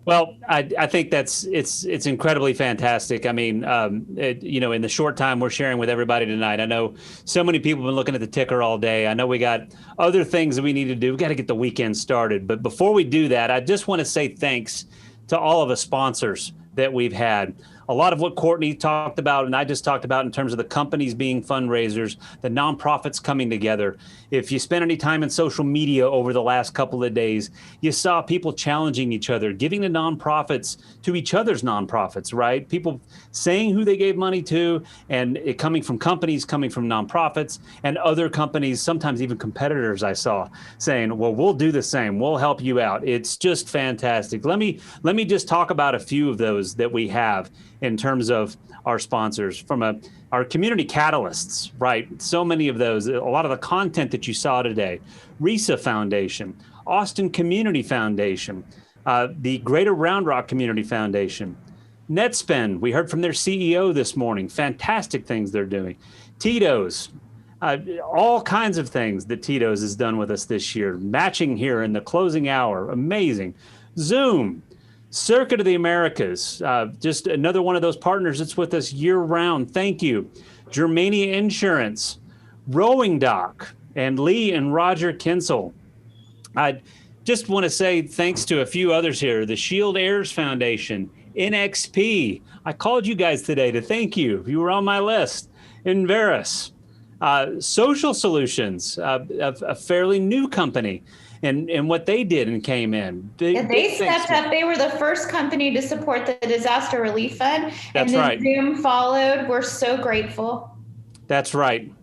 Well, I think it's incredibly fantastic. I mean, in the short time we're sharing with everybody tonight, I know so many people have been looking at the ticker all day. I know we got other things that we need to do. We got to get the weekend started. But before we do that, I just want to say thanks to all of the sponsors that we've had. A lot of what Courtney talked about and I just talked about in terms of the companies being fundraisers, the nonprofits coming together. If you spent any time in social media over the last couple of days, you saw people challenging each other, giving the nonprofits to each other's nonprofits, right? People saying who they gave money to, and it coming from companies, coming from nonprofits, and other companies, sometimes even competitors I saw, saying, well, we'll do the same. We'll help you out. It's just fantastic. Let me just talk about a few of those that we have in terms of our sponsors from our community catalysts, right? So many of those, a lot of the content that you saw today, RISA Foundation, Austin Community Foundation, the Greater Round Rock Community Foundation, NetSpend, we heard from their CEO this morning, fantastic things they're doing. Tito's, all kinds of things that Tito's has done with us this year, matching here in the closing hour, amazing. Zoom, Circuit of the Americas, just another one of those partners that's with us year round. Thank you. Germania Insurance, Rowing Dock, and Lee and Roger Kinsel. I just want to say thanks to a few others here. The Shield Heirs Foundation, NXP. I called you guys today to thank you. You were on my list. Inveris, Social Solutions, a fairly new company. And what they did and came in.
They stepped up. They were the first company to support the Disaster Relief Fund.
That's
and then
right.
Zoom followed. We're so grateful.
That's right.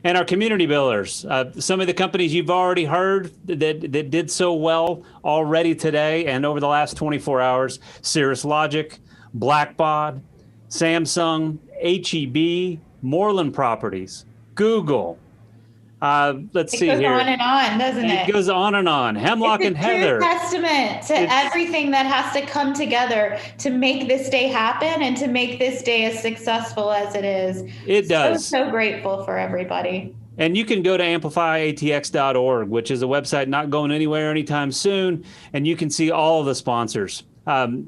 And our community builders, some of the companies you've already heard that did so well already today and over the last 24 hours, Cirrus Logic, Blackbaud, Samsung, HEB, Moreland Properties, Google. Let's see here.
It goes on and on, doesn't it?
It goes on and on. Hemlock and Heather.
It's a true testament to everything that has to come together to make this day happen and to make this day as successful as it is.
It does.
So grateful for everybody.
And you can go to amplifyatx.org, which is a website not going anywhere anytime soon, and you can see all of the sponsors.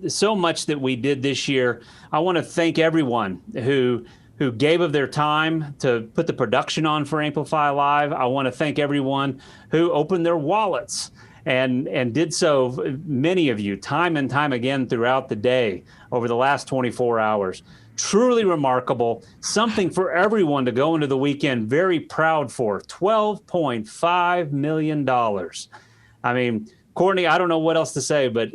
So much that we did this year. I want to thank everyone who gave of their time to put the production on for Amplify Live. I want to thank everyone who opened their wallets and did so, many of you, time and time again throughout the day over the last 24 hours. Truly remarkable, something for everyone to go into the weekend very proud for. $12.5 million. I mean, Courtney, I don't know what else to say, but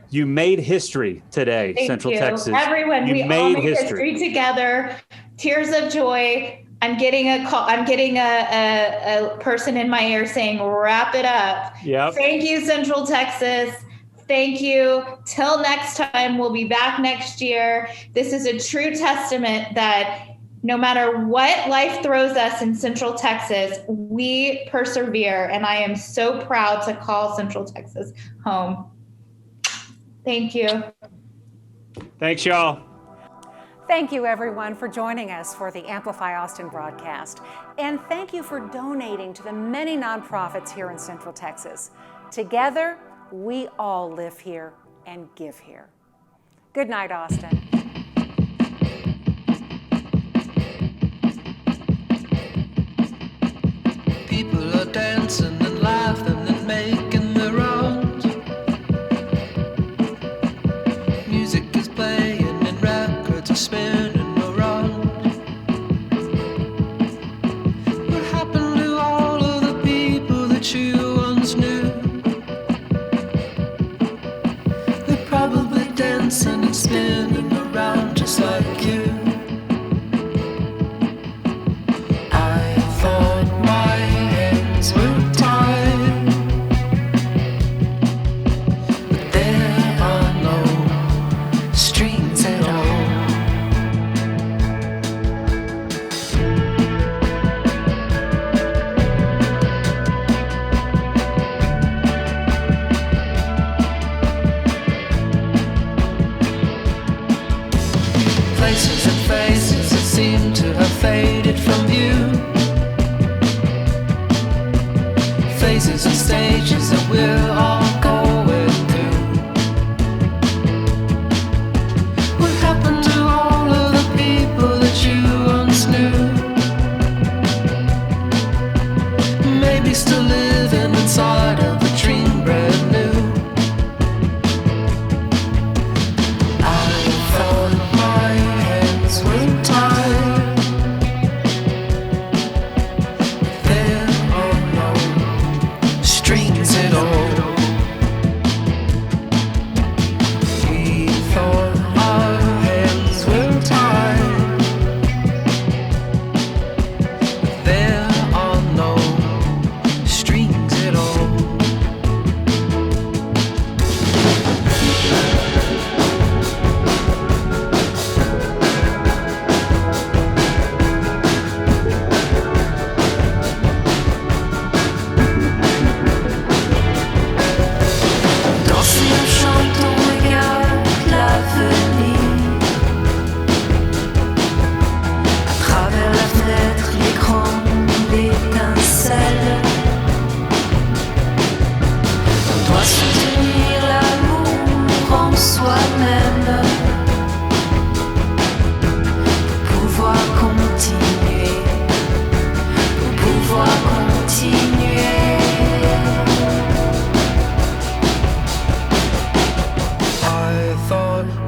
you made history today.
Thank
Central
you.
Texas.
Everyone, we all made history together. Tears of joy. I'm getting a call. I'm getting a person in my ear saying, "Wrap it up."
Yep.
Thank you, Central Texas. Thank you. Till next time, we'll be back next year. This is a true testament that no matter what life throws us in Central Texas, we persevere. And I am so proud to call Central Texas home. Thank you.
Thanks, y'all.
Thank you, everyone, for joining us for the Amplify Austin broadcast. And thank you for donating to the many nonprofits here in Central Texas. Together, we all live here and give here. Good night, Austin.
People are dancing and laughing and making the rounds. Music is playing and records are spinning around. What happened to all of the people that you once knew? They're probably dancing and spinning around just like you. Places and faces that seem to have faded from view. Phases and stages that we're all going through. What happened to all of the people that you once knew? Maybe still living inside of a dream brand new.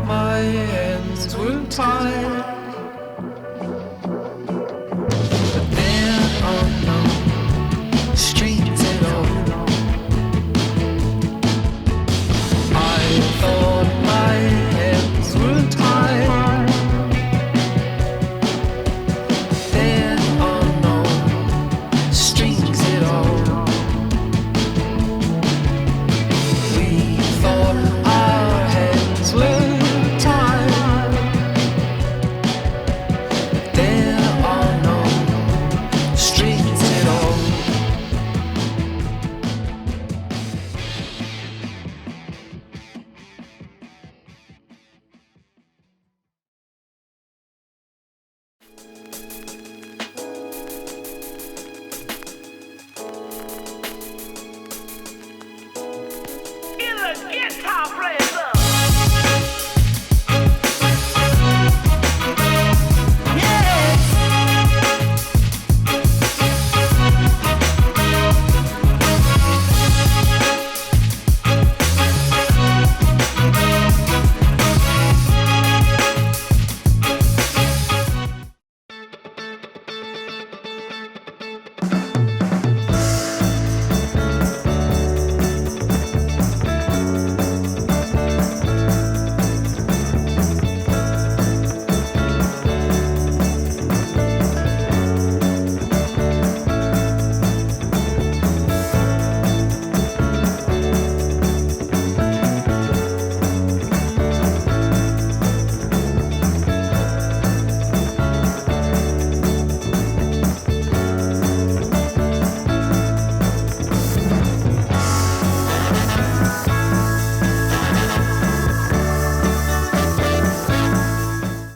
My hands were tied.